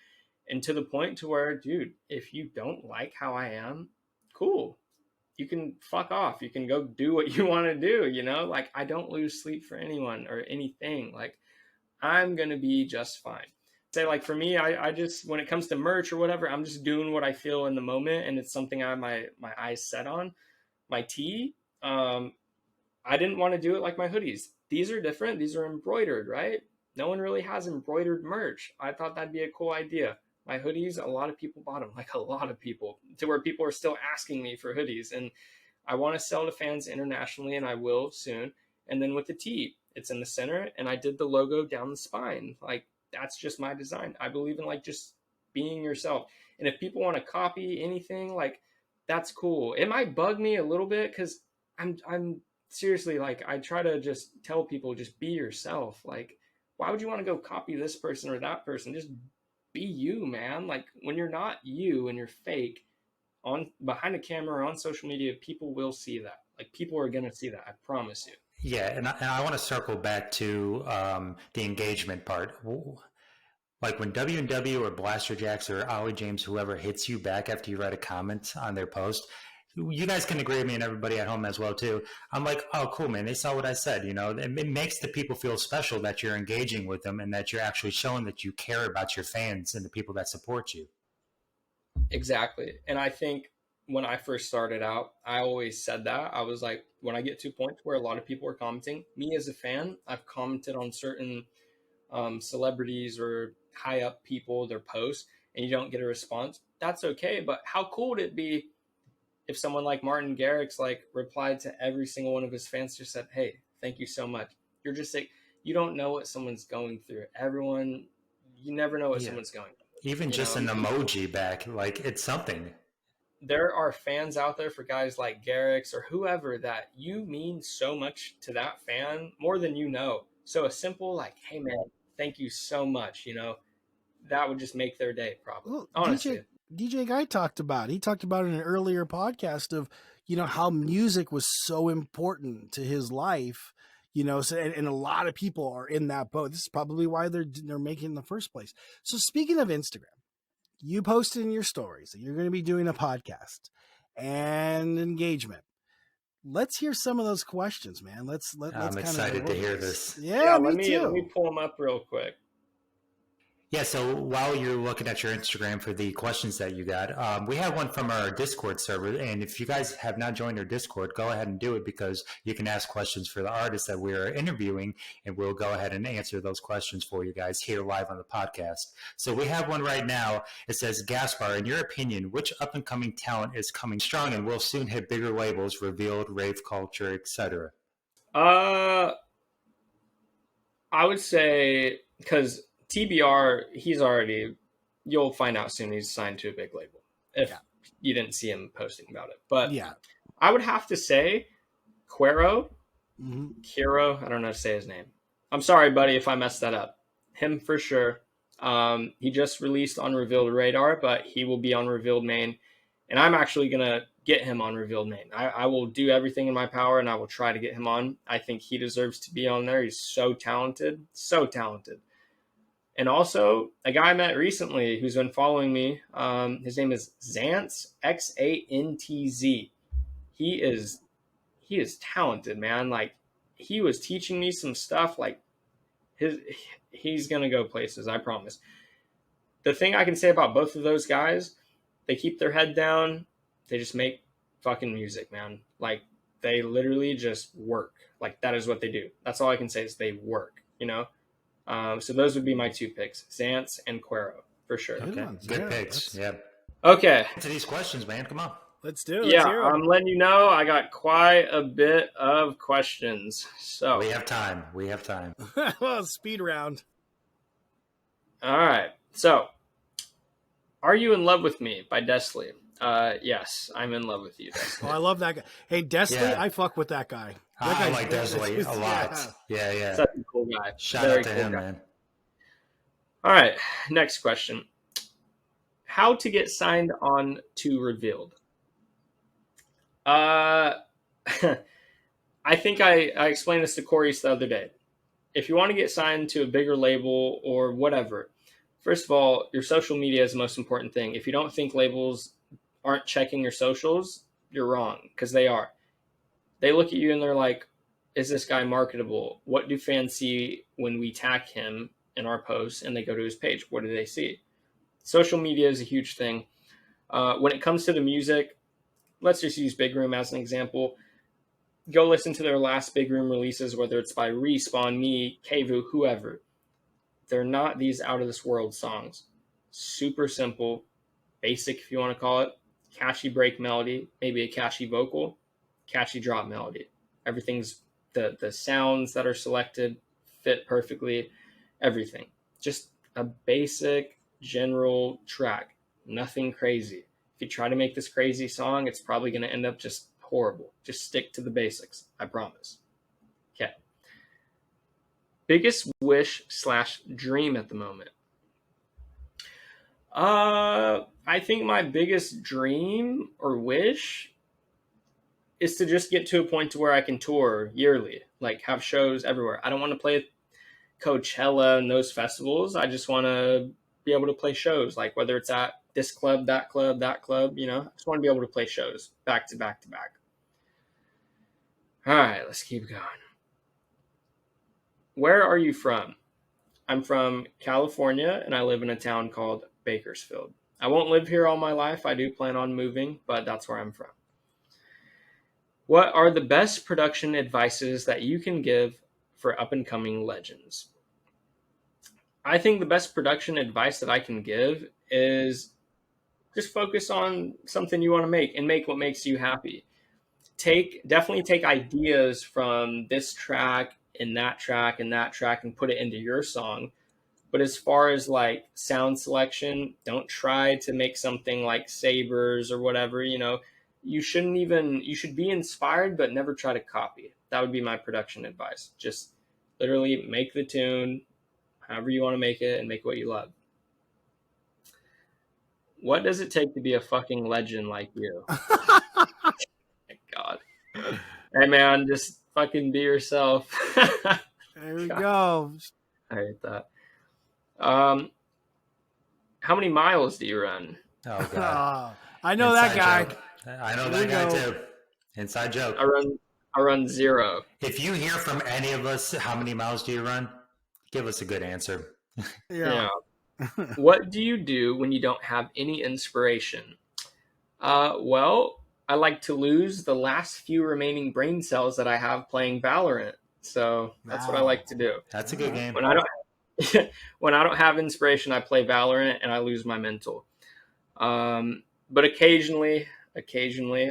And to the point to where, dude, if you don't like how I am, cool. You can fuck off. You can go do what you want to do, Like, I don't lose sleep for anyone or anything. Like, I'm going to be just fine. say, like, for me, I just, when it comes to merch or whatever, I'm just doing what I feel in the moment, and it's something I have my eyes set on. My tee, I didn't want to do it like my hoodies. These are different. These are embroidered, right? No one really has embroidered merch. I thought that'd be a cool idea. My hoodies, a lot of people bought them, like a lot of people, to where people are still asking me for hoodies. And I want to sell to fans internationally, and I will soon. And then with the tee, it's in the center, and I did the logo down the spine. Like, that's just my design. I believe in, like, just being yourself. And if people want to copy anything, like, that's cool. It might bug me a little bit because I'm seriously, like, I try to just tell people, just be yourself. Like, why would you want to go copy this person or that person? Just be you, man. Like, when you're not you and you're fake on behind a camera or on social media, people will see that. Like, people are going to see that. I promise you. Yeah, and I want to circle back to the engagement part. Like when W&W or Blaster Jacks or Ollie James, whoever hits you back after you write a comment on their post, you guys can agree with me and everybody at home as well too. I'm like, oh, cool, man. They saw what I said. You know, it makes the people feel special that you're engaging with them and that you're actually showing that you care about your fans and the people that support you. Exactly. And I think when I first started out, I always said that. I was like, when I get to a point where a lot of people are commenting, me as a fan, I've commented on certain celebrities or high up people, their posts, and you don't get a response. That's okay. But how cool would it be if someone like Martin Garrix, like, replied to every single one of his fans, just said, hey, thank you so much. You're just like, you don't know what someone's going through. Everyone, you never know what someone's going through. Even just an emoji back, like, it's something. There are fans out there for guys like Garrix or whoever that you mean so much to that fan, more than you know. So a simple, like, hey, man, thank you so much, you know, that would just make their day, probably. Well, honestly. DJ Guy talked about it. He talked about it in an earlier podcast of, you know, how music was so important to his life, you know, so, and a lot of people are in that boat. This is probably why they're making it in the first place. So speaking of Instagram, you posted in your stories that you're going to be doing a podcast and engagement. Let's hear some of those questions, man. Let's I'm excited to hear this. Yeah, let me too. Let me pull them up real quick. Yeah, so while you're looking at your Instagram for the questions that you got, we have one from our Discord server. And if you guys have not joined our Discord, go ahead and do it, because you can ask questions for the artists that we are interviewing, and we'll go ahead and answer those questions for you guys here live on the podcast. So we have one right now. It says, Gaspar, in your opinion, which up-and-coming talent is coming strong and will soon hit bigger labels, Revealed, Rave Culture, etc.? I would say, because TBR, you'll find out soon he's signed to a big label if you didn't see him posting about it. But yeah, I would have to say Kiro, I don't know how to say his name. I'm sorry, buddy, if I messed that up. Him for sure. He just released on Revealed Radar, but he will be on Revealed Main. And I'm actually going to get him on Revealed Main. I will do everything in my power, and I will try to get him on. I think he deserves to be on there. He's so talented, so talented. And also, a guy I met recently who's been following me, his name is Xantz, Xantz. He is talented, man. Like, he was teaching me some stuff. Like, he's going to go places, I promise. The thing I can say about both of those guys, they keep their head down. They just make fucking music, man. Like, they literally just work. Like, that is what they do. That's all I can say is they work, you know? So those would be my two picks, Xantz and Kiro, for sure. Good picks. Yeah. Okay. To these questions, man. Come on. Let's do it. Yeah, I'm letting you know I got quite a bit of questions. So we have time. Well, speed round. All right. So, Are You in Love with Me by Desley? Yes, I'm in love with you, Desley. Oh, I love that guy. Hey, Desley, I fuck with that guy. I like Desley a lot. Yeah. Such a cool guy. Shout out to him, man. All right, next question. How to get signed on to Revealed? I think I explained this to Corey the other day. If you want to get signed to a bigger label or whatever, first of all, your social media is the most important thing. If you don't think labels aren't checking your socials, you're wrong, because they are. They look at you and they're like, is this guy marketable? What do fans see when we tag him? in our posts and they go to his page. What do they see? Social media is a huge thing. When it comes to the music, let's just use Big Room as an example. Go listen to their last Big Room releases, whether it's by Respawn, me, Kevu, whoever. They're not these out of this world songs. Super simple, basic if you want to call it. Catchy break melody, maybe a catchy vocal, catchy drop melody. Everything's the sounds that are selected fit perfectly. Everything. Just a basic general track. Nothing crazy. If you try to make this crazy song, it's probably going to end up just horrible. Just stick to the basics. I promise. Okay. Biggest wish / dream at the moment. I think my biggest dream or wish is to just get to a point to where I can tour yearly, like have shows everywhere. I don't want to play Coachella and those festivals. I just want to be able to play shows, like whether it's at this club, that club, you know, I just want to be able to play shows back to back to back. All right, let's keep going. Where are you from? I'm from California and I live in a town called Bakersfield. I won't live here all my life. I do plan on moving, but that's where I'm from. What are the best production advices that you can give for up-and-coming legends? I think the best production advice that I can give is just focus on something you want to make and make what makes you happy. Definitely take ideas from this track and that track and that track and put it into your song. But as far as like sound selection, don't try to make something like Sabers or whatever, you know. You should be inspired, but never try to copy. That would be my production advice. Just literally make the tune however you want to make it and make what you love. What does it take to be a fucking legend like you? God. Hey man, just fucking be yourself. There we go. I hate that. How many miles do you run? Oh god. I know that guy. Joke. I know that guy too. Inside joke. I run 0. If you hear from any of us, how many miles do you run? Give us a good answer. Yeah. What do you do when you don't have any inspiration? Well, I like to lose the last few remaining brain cells that I have playing Valorant. So that's what I like to do. That's a good game. When I don't have inspiration, I play Valorant and I lose my mental. But occasionally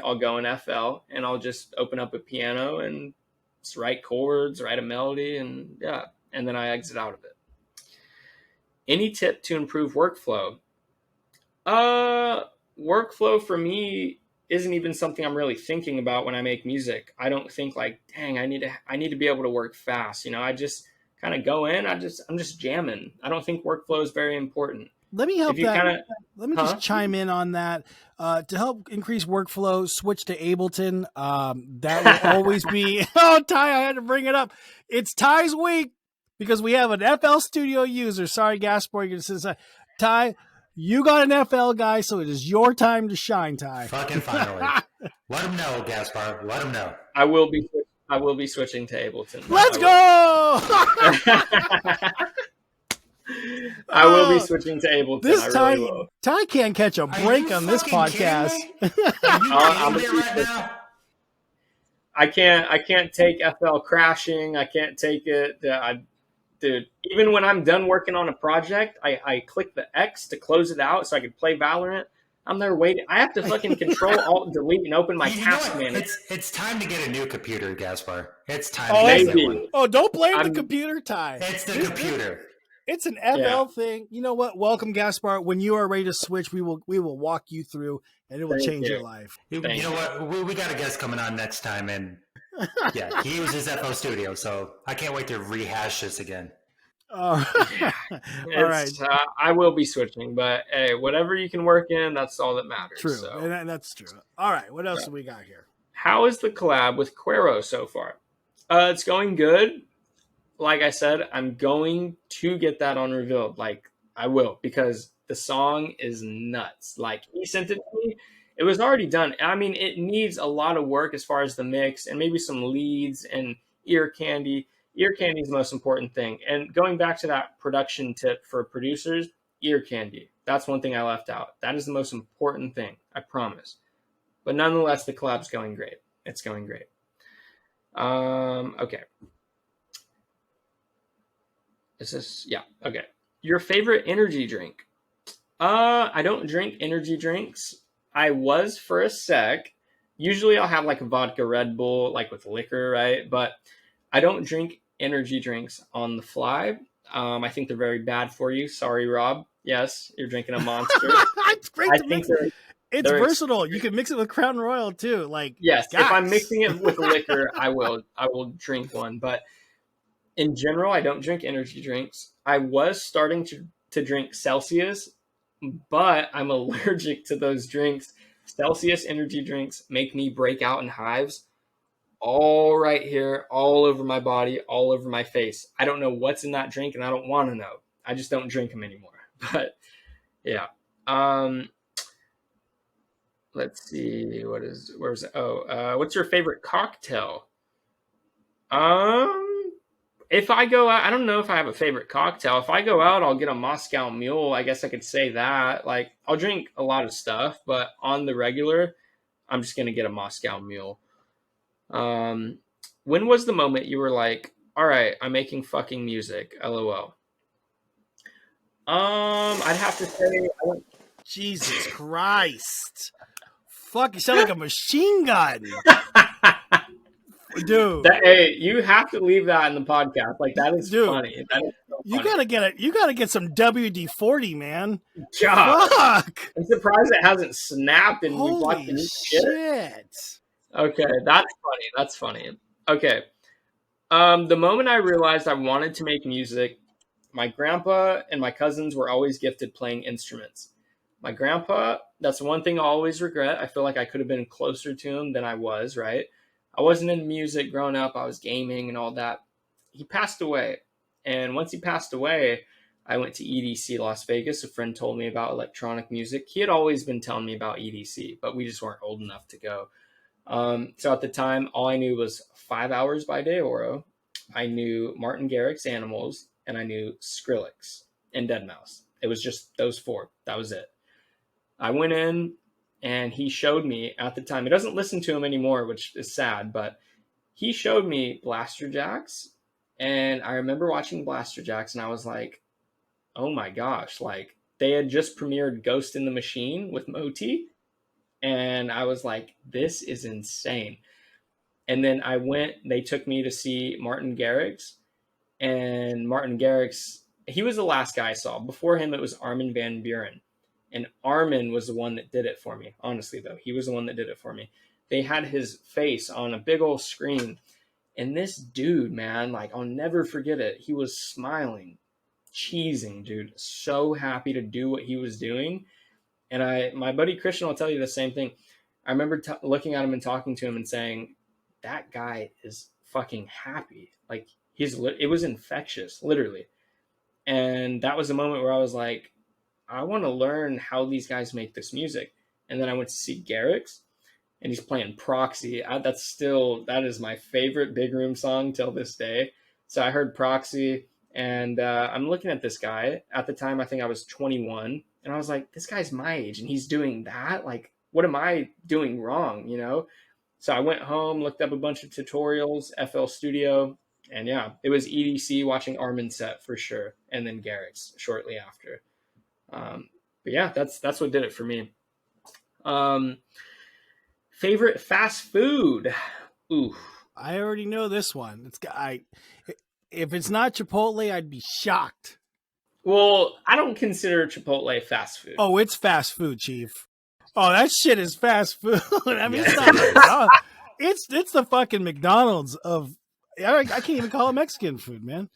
I'll go in FL and I'll just open up a piano and just write chords, write a melody, and then I exit out of it. Any tip to improve workflow? Workflow for me isn't even something I'm really thinking about when I make music. I don't think like, dang, I need to be able to work fast. You know, I just kind of go in. I'm just jamming. I don't think workflow is very important. Let me help that. Let me just chime in on that. To help increase workflow, switch to Ableton. That will always be. Oh, Ty, I had to bring it up. It's Ty's week because we have an FL Studio user. Sorry, Gaspar, you're going to say, Ty, you got an FL guy, so it is your time to shine, Ty. Fucking finally. Let him know, Gaspar. Let him know. I will be switching to Ableton. Let's go! I will be switching to Ableton. This time, really Ty can't catch a break on this podcast. I can't take FL crashing. I can't take it. Dude, even when I'm done working on a project, I click the X to close it out so I can play Valorant. I'm there waiting. I have to fucking control, alt, delete, and open my task manager. It's time to get a new computer, Gaspar. It's time to get one. Oh, don't blame the computer, Ty. It's the computer. It's an FL thing. You know what? Welcome, Gaspar. When you are ready to switch, we will walk you through, and it will change your life. You know what? We got a guest coming on next time, and yeah, he uses FL Studio, so I can't wait to rehash this again. All right. I will be switching, but hey, whatever you can work in, that's all that matters. True, so. and that's true. All right, what else do we got here? How is the collab with Quero so far? It's going good. Like I said, I'm going to get that on Revealed. Like, I will, because the song is nuts. Like, he sent it to me. It was already done. I mean, it needs a lot of work as far as the mix and maybe some leads and ear candy. Ear candy is the most important thing. And going back to that production tip for producers, ear candy. That's one thing I left out. That is the most important thing, I promise. But nonetheless, the collab's going great. It's going great. Okay. Is this? Yeah. Okay. Your favorite energy drink? I don't drink energy drinks. I was for a sec. Usually I'll have like a vodka Red Bull, like with liquor, right? But I don't drink energy drinks on the fly. I think they're very bad for you. Sorry, Rob. Yes, you're drinking a Monster. It's great to mix it. It's versatile. You can mix it with Crown Royal too. Like, yes, guys. If I'm mixing it with liquor, I will drink one. But in general, I don't drink energy drinks. I was starting to drink Celsius, but I'm allergic to those drinks. Celsius energy drinks make me break out in hives all right here, all over my body, all over my face. I don't know what's in that drink, and I don't want to know. I just don't drink them anymore. But yeah. Let's see. Where's it? Oh, what's your favorite cocktail? If I go out, I don't know if I have a favorite cocktail. If I go out, I'll get a Moscow Mule. I guess I could say that. Like, I'll drink a lot of stuff, but on the regular, I'm just going to get a Moscow Mule. When was the moment you were like, all right, I'm making fucking music, LOL? I'd have to say, Jesus Christ. Fuck, you sound like a machine gun. Dude. Hey, you have to leave that in the podcast. Like, that is funny. That is so funny. You gotta get some WD-40, man. God. Fuck. I'm surprised it hasn't snapped and we bought the new shit. Okay, that's funny. Okay. The moment I realized I wanted to make music, my grandpa and my cousins were always gifted playing instruments. My grandpa, that's one thing I always regret. I feel like I could have been closer to him than I was, right? I wasn't in music growing up. I was gaming and all that. He passed away. And once he passed away, I went to EDC Las Vegas. A friend told me about electronic music. He had always been telling me about EDC, but we just weren't old enough to go. So at the time, all I knew was 5 Hours by Deoro. I knew Martin Garrix Animals, and I knew Skrillex and Deadmau5. It was just those four. That was it. I went in, and he showed me at the time. He doesn't listen to him anymore, which is sad, but he showed me Blaster Jacks. And I remember watching Blaster Jacks, and I was like, oh my gosh, like they had just premiered Ghost in the Machine with Moti. And I was like, this is insane. And then they took me to see Martin Garrix. And Martin Garrix, he was the last guy I saw. Before him, it was Armin van Buuren. And Armin was the one that did it for me. Honestly, though, he was the one that did it for me. They had his face on a big old screen. And this dude, man, like, I'll never forget it. He was smiling, cheesing, dude. So happy to do what he was doing. And my buddy Christian will tell you the same thing. I remember looking at him and talking to him and saying, that guy is fucking happy. Like, it was infectious, literally. And that was the moment where I was like, I want to learn how these guys make this music. And then I went to see Garrix, and he's playing Proxy. That is my favorite big room song till this day. So I heard Proxy, and I'm looking at this guy. At the time, I think I was 21, and I was like, this guy's my age, and he's doing that? Like, what am I doing wrong, you know? So I went home, looked up a bunch of tutorials, FL Studio, and yeah, it was EDC watching Armin set for sure, and then Garrix shortly after. But yeah, that's what did it for me. Favorite fast food? Ooh, I already know this one. If it's not Chipotle, I'd be shocked. Well, I don't consider Chipotle fast food. Oh, it's fast food, Chief. Oh, that shit is fast food. I mean, it's not McDonald's. It's the fucking McDonald's of. I can't even call it Mexican food, man.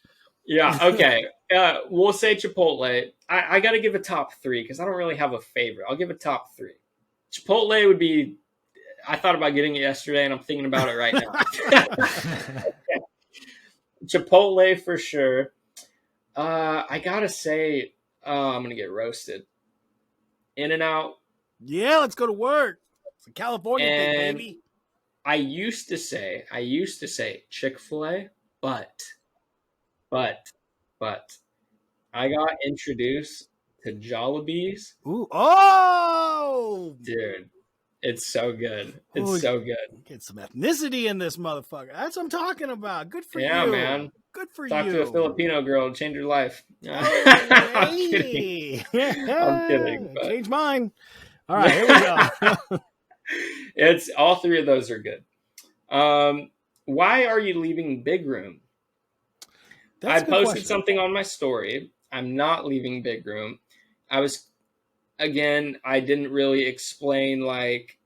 Yeah. Okay. We'll say Chipotle. I got to give a top three because I don't really have a favorite. I'll give a top three. Chipotle would be. I thought about getting it yesterday, and I'm thinking about it right now. Chipotle for sure. I gotta say, I'm gonna get roasted. In-N-Out. Yeah, let's go to work. It's a California thing, baby. I used to say Chick-fil-A, but but I got introduced to Jollibees. Ooh, oh, Dude, it's so good. It's Ooh, so good. get some ethnicity in this motherfucker. That's what I'm talking about. Good for Yeah, you. man. Good for Talk you. to a Filipino girl, change your life. Oh, I'm kidding. I'm kidding. But Change mine. All right, here we go. it's all three of those are good. Why are you leaving Big Room? That's I a good posted question. something on my story. I'm not leaving Big Room. I didn't really explain like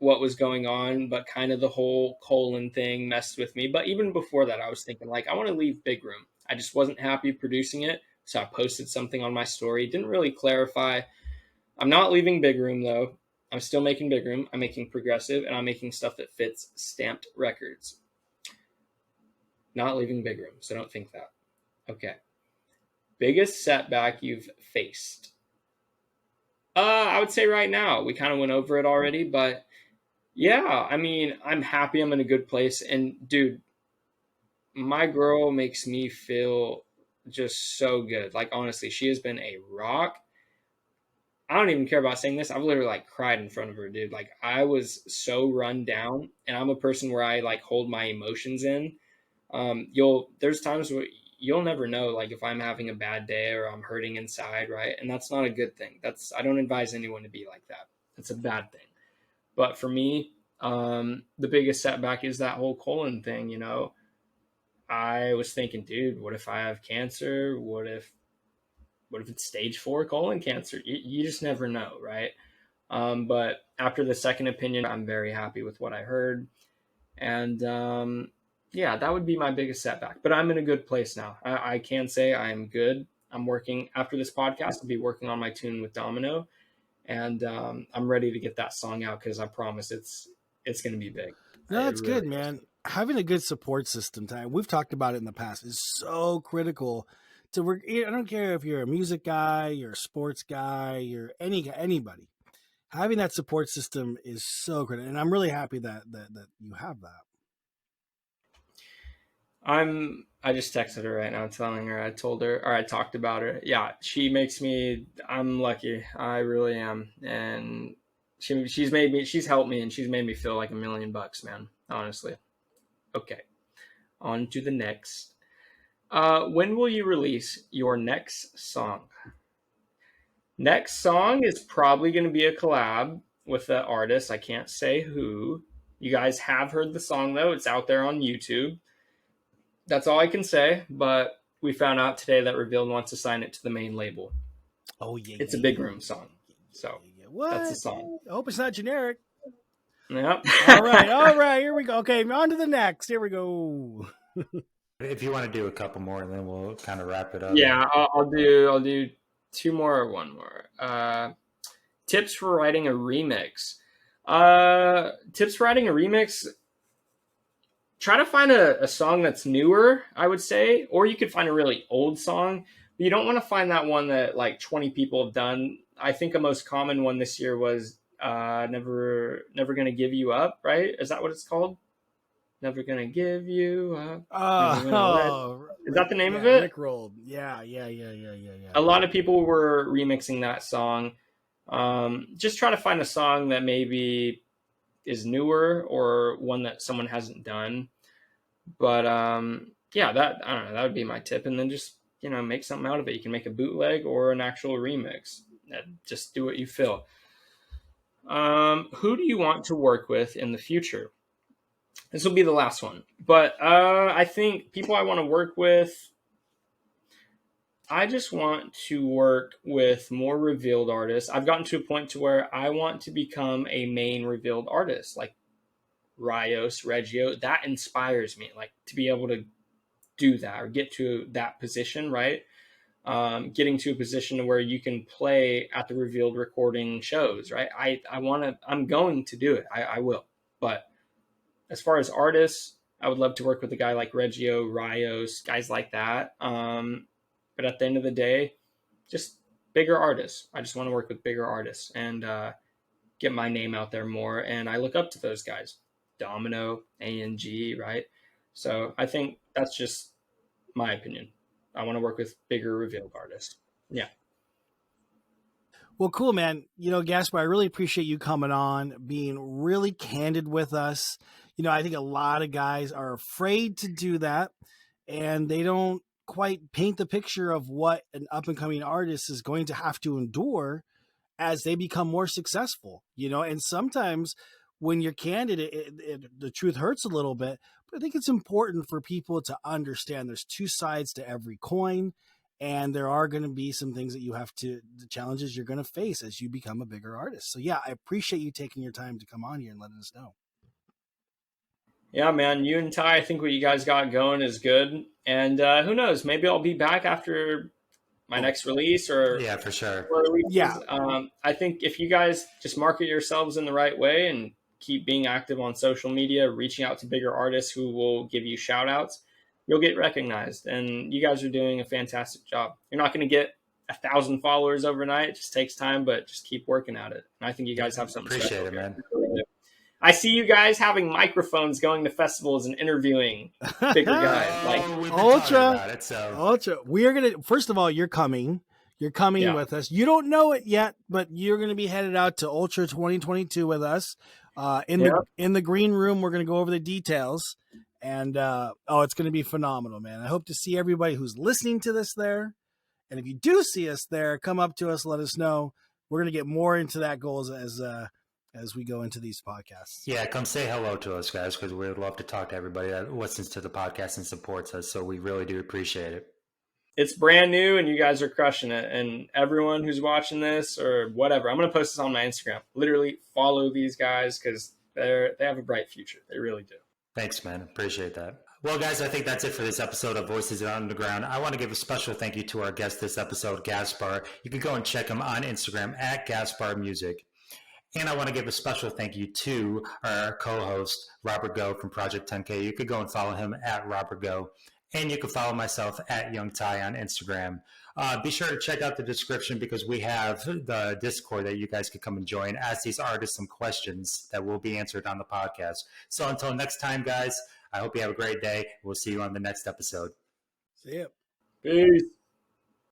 what was going on, but kind of the whole colon thing messed with me. But even before that, I was thinking like, I want to leave Big Room. I just wasn't happy producing it. So I posted something on my story. Didn't really clarify. I'm not leaving Big Room though. I'm still making Big Room. I'm making progressive and I'm making stuff that fits Stamped Records. Not leaving Big Room. So don't think that. Okay. Biggest setback you've faced? I would say right now. We kind of went over it already, but yeah, I mean, I'm happy I'm in a good place. And dude, my girl makes me feel just so good. Like, honestly, she has been a rock. I don't even care about saying this. I've literally like cried in front of her, dude. Like, I was so run down, and I'm a person where I like hold my emotions in. There's times where you'll never know, like if I'm having a bad day or I'm hurting inside, right? And that's not a good thing. I don't advise anyone to be like that. It's a bad thing. But for me, the biggest setback is that whole colon thing. I was thinking, dude, what if I have cancer? What if it's stage 4 colon cancer? You just never know, right? But after the second opinion, I'm very happy with what I heard. And yeah, that would be my biggest setback. But I'm in a good place now. I can say I'm good. I'm working after this podcast. I'll be working on my tune with Domino, and I'm ready to get that song out because I promise it's going to be big. No, that's really good, man. Having a good support system, we've talked about it in the past, is so critical to work. I don't care if you're a music guy, you're a sports guy, you're anybody. Having that support system is so critical, and I'm really happy that you have that. I just texted her right now telling her I told her, or I talked about her. Yeah, I'm lucky. I really am. And she's helped me and she's made me feel like $1 million, man. Honestly. Okay. On to the next. When will you release your next song? Next song is probably going to be a collab with an artist. I can't say who. You guys have heard the song though. It's out there on YouTube. That's all I can say, but we found out today that Revealed wants to sign it to the main label. Oh, yeah. It's a Big Room song. So what? That's the song. I hope it's not generic. Yep. All right. Here we go. Okay, on to the next. Here we go. If you want to do a couple more, and then we'll kind of wrap it up. Yeah, I'll do 2 more or 1 more. Tips for writing a remix. Tips for writing a remix. Try to find a song that's newer, I would say, or you could find a really old song. But you don't want to find that one that like 20 people have done. I think a most common one this year was Never Gonna Give You Up, right? Is that what it's called? Never Gonna Give You Up. Is that the name of it? Rickrolled. Yeah. A lot of people were remixing that song. Just try to find a song that maybe is newer or one that someone hasn't done. But yeah, I don't know, that would be my tip. And then just, make something out of it. You can make a bootleg or an actual remix. Just do what you feel. Who do you want to work with in the future? This will be the last one. But I think people I want to work with, I just want to work with more Revealed artists. I've gotten to a point to where I want to become a main Revealed artist, like Rios, Reggio. That inspires me, like to be able to do that or get to that position, right? Getting to a position where you can play at the Revealed recording shows, right? I'm going to do it. I will. But as far as artists, I would love to work with a guy like Reggio, Rios, guys like that. But at the end of the day, just bigger artists. I just want to work with bigger artists and get my name out there more. And I look up to those guys, Domino, ANG, right? So I think that's just my opinion. I want to work with bigger revealed artists. Yeah. Well, cool, man. Gaspar, I really appreciate you coming on, being really candid with us. I think a lot of guys are afraid to do that, and they don't quite paint the picture of what an up and coming artist is going to have to endure as they become more successful, and sometimes when you're candid, the truth hurts a little bit, but I think it's important for people to understand there's two sides to every coin. And there are going to be some things that the challenges you're going to face as you become a bigger artist. So yeah, I appreciate you taking your time to come on here and letting us know. Yeah, man, you and Ty, I think what you guys got going is good. And who knows, maybe I'll be back after my next release or yeah, for sure. Yeah. I think if you guys just market yourselves in the right way and keep being active on social media, reaching out to bigger artists who will give you shout outs, you'll get recognized. And you guys are doing a fantastic job. You're not going to get 1,000 followers overnight. It just takes time, but just keep working at it. And I think you guys have something Appreciate special. it, man. I see you guys having microphones, going to festivals and interviewing bigger guys. Like Ultra. We are going to, first of all, you're coming with us. You don't know it yet, but you're going to be headed out to Ultra 2022 with us. In the green room, we're going to go over the details. And it's going to be phenomenal, man. I hope to see everybody who's listening to this there. And if you do see us there, come up to us, let us know. We're going to get more into that goals as we go into these podcasts. Yeah, come say hello to us, guys, because we would love to talk to everybody that listens to the podcast and supports us. So we really do appreciate it. It's brand new, and you guys are crushing it. And everyone who's watching this or whatever, I'm going to post this on my Instagram. Literally follow these guys because they have a bright future. They really do. Thanks, man. Appreciate that. Well, guys, I think that's it for this episode of Voices of the Underground. I want to give a special thank you to our guest this episode, Gaspar. You can go and check him on Instagram at Gaspar Music. And I want to give a special thank you to our co-host, Robert Go from Project 10K. You could go and follow him at Robert Go. And you can follow myself at Young Ty on Instagram. Be sure to check out the description because we have the Discord that you guys can come and join. Ask these artists some questions that will be answered on the podcast. So until next time, guys, I hope you have a great day. We'll see you on the next episode. See ya. Peace.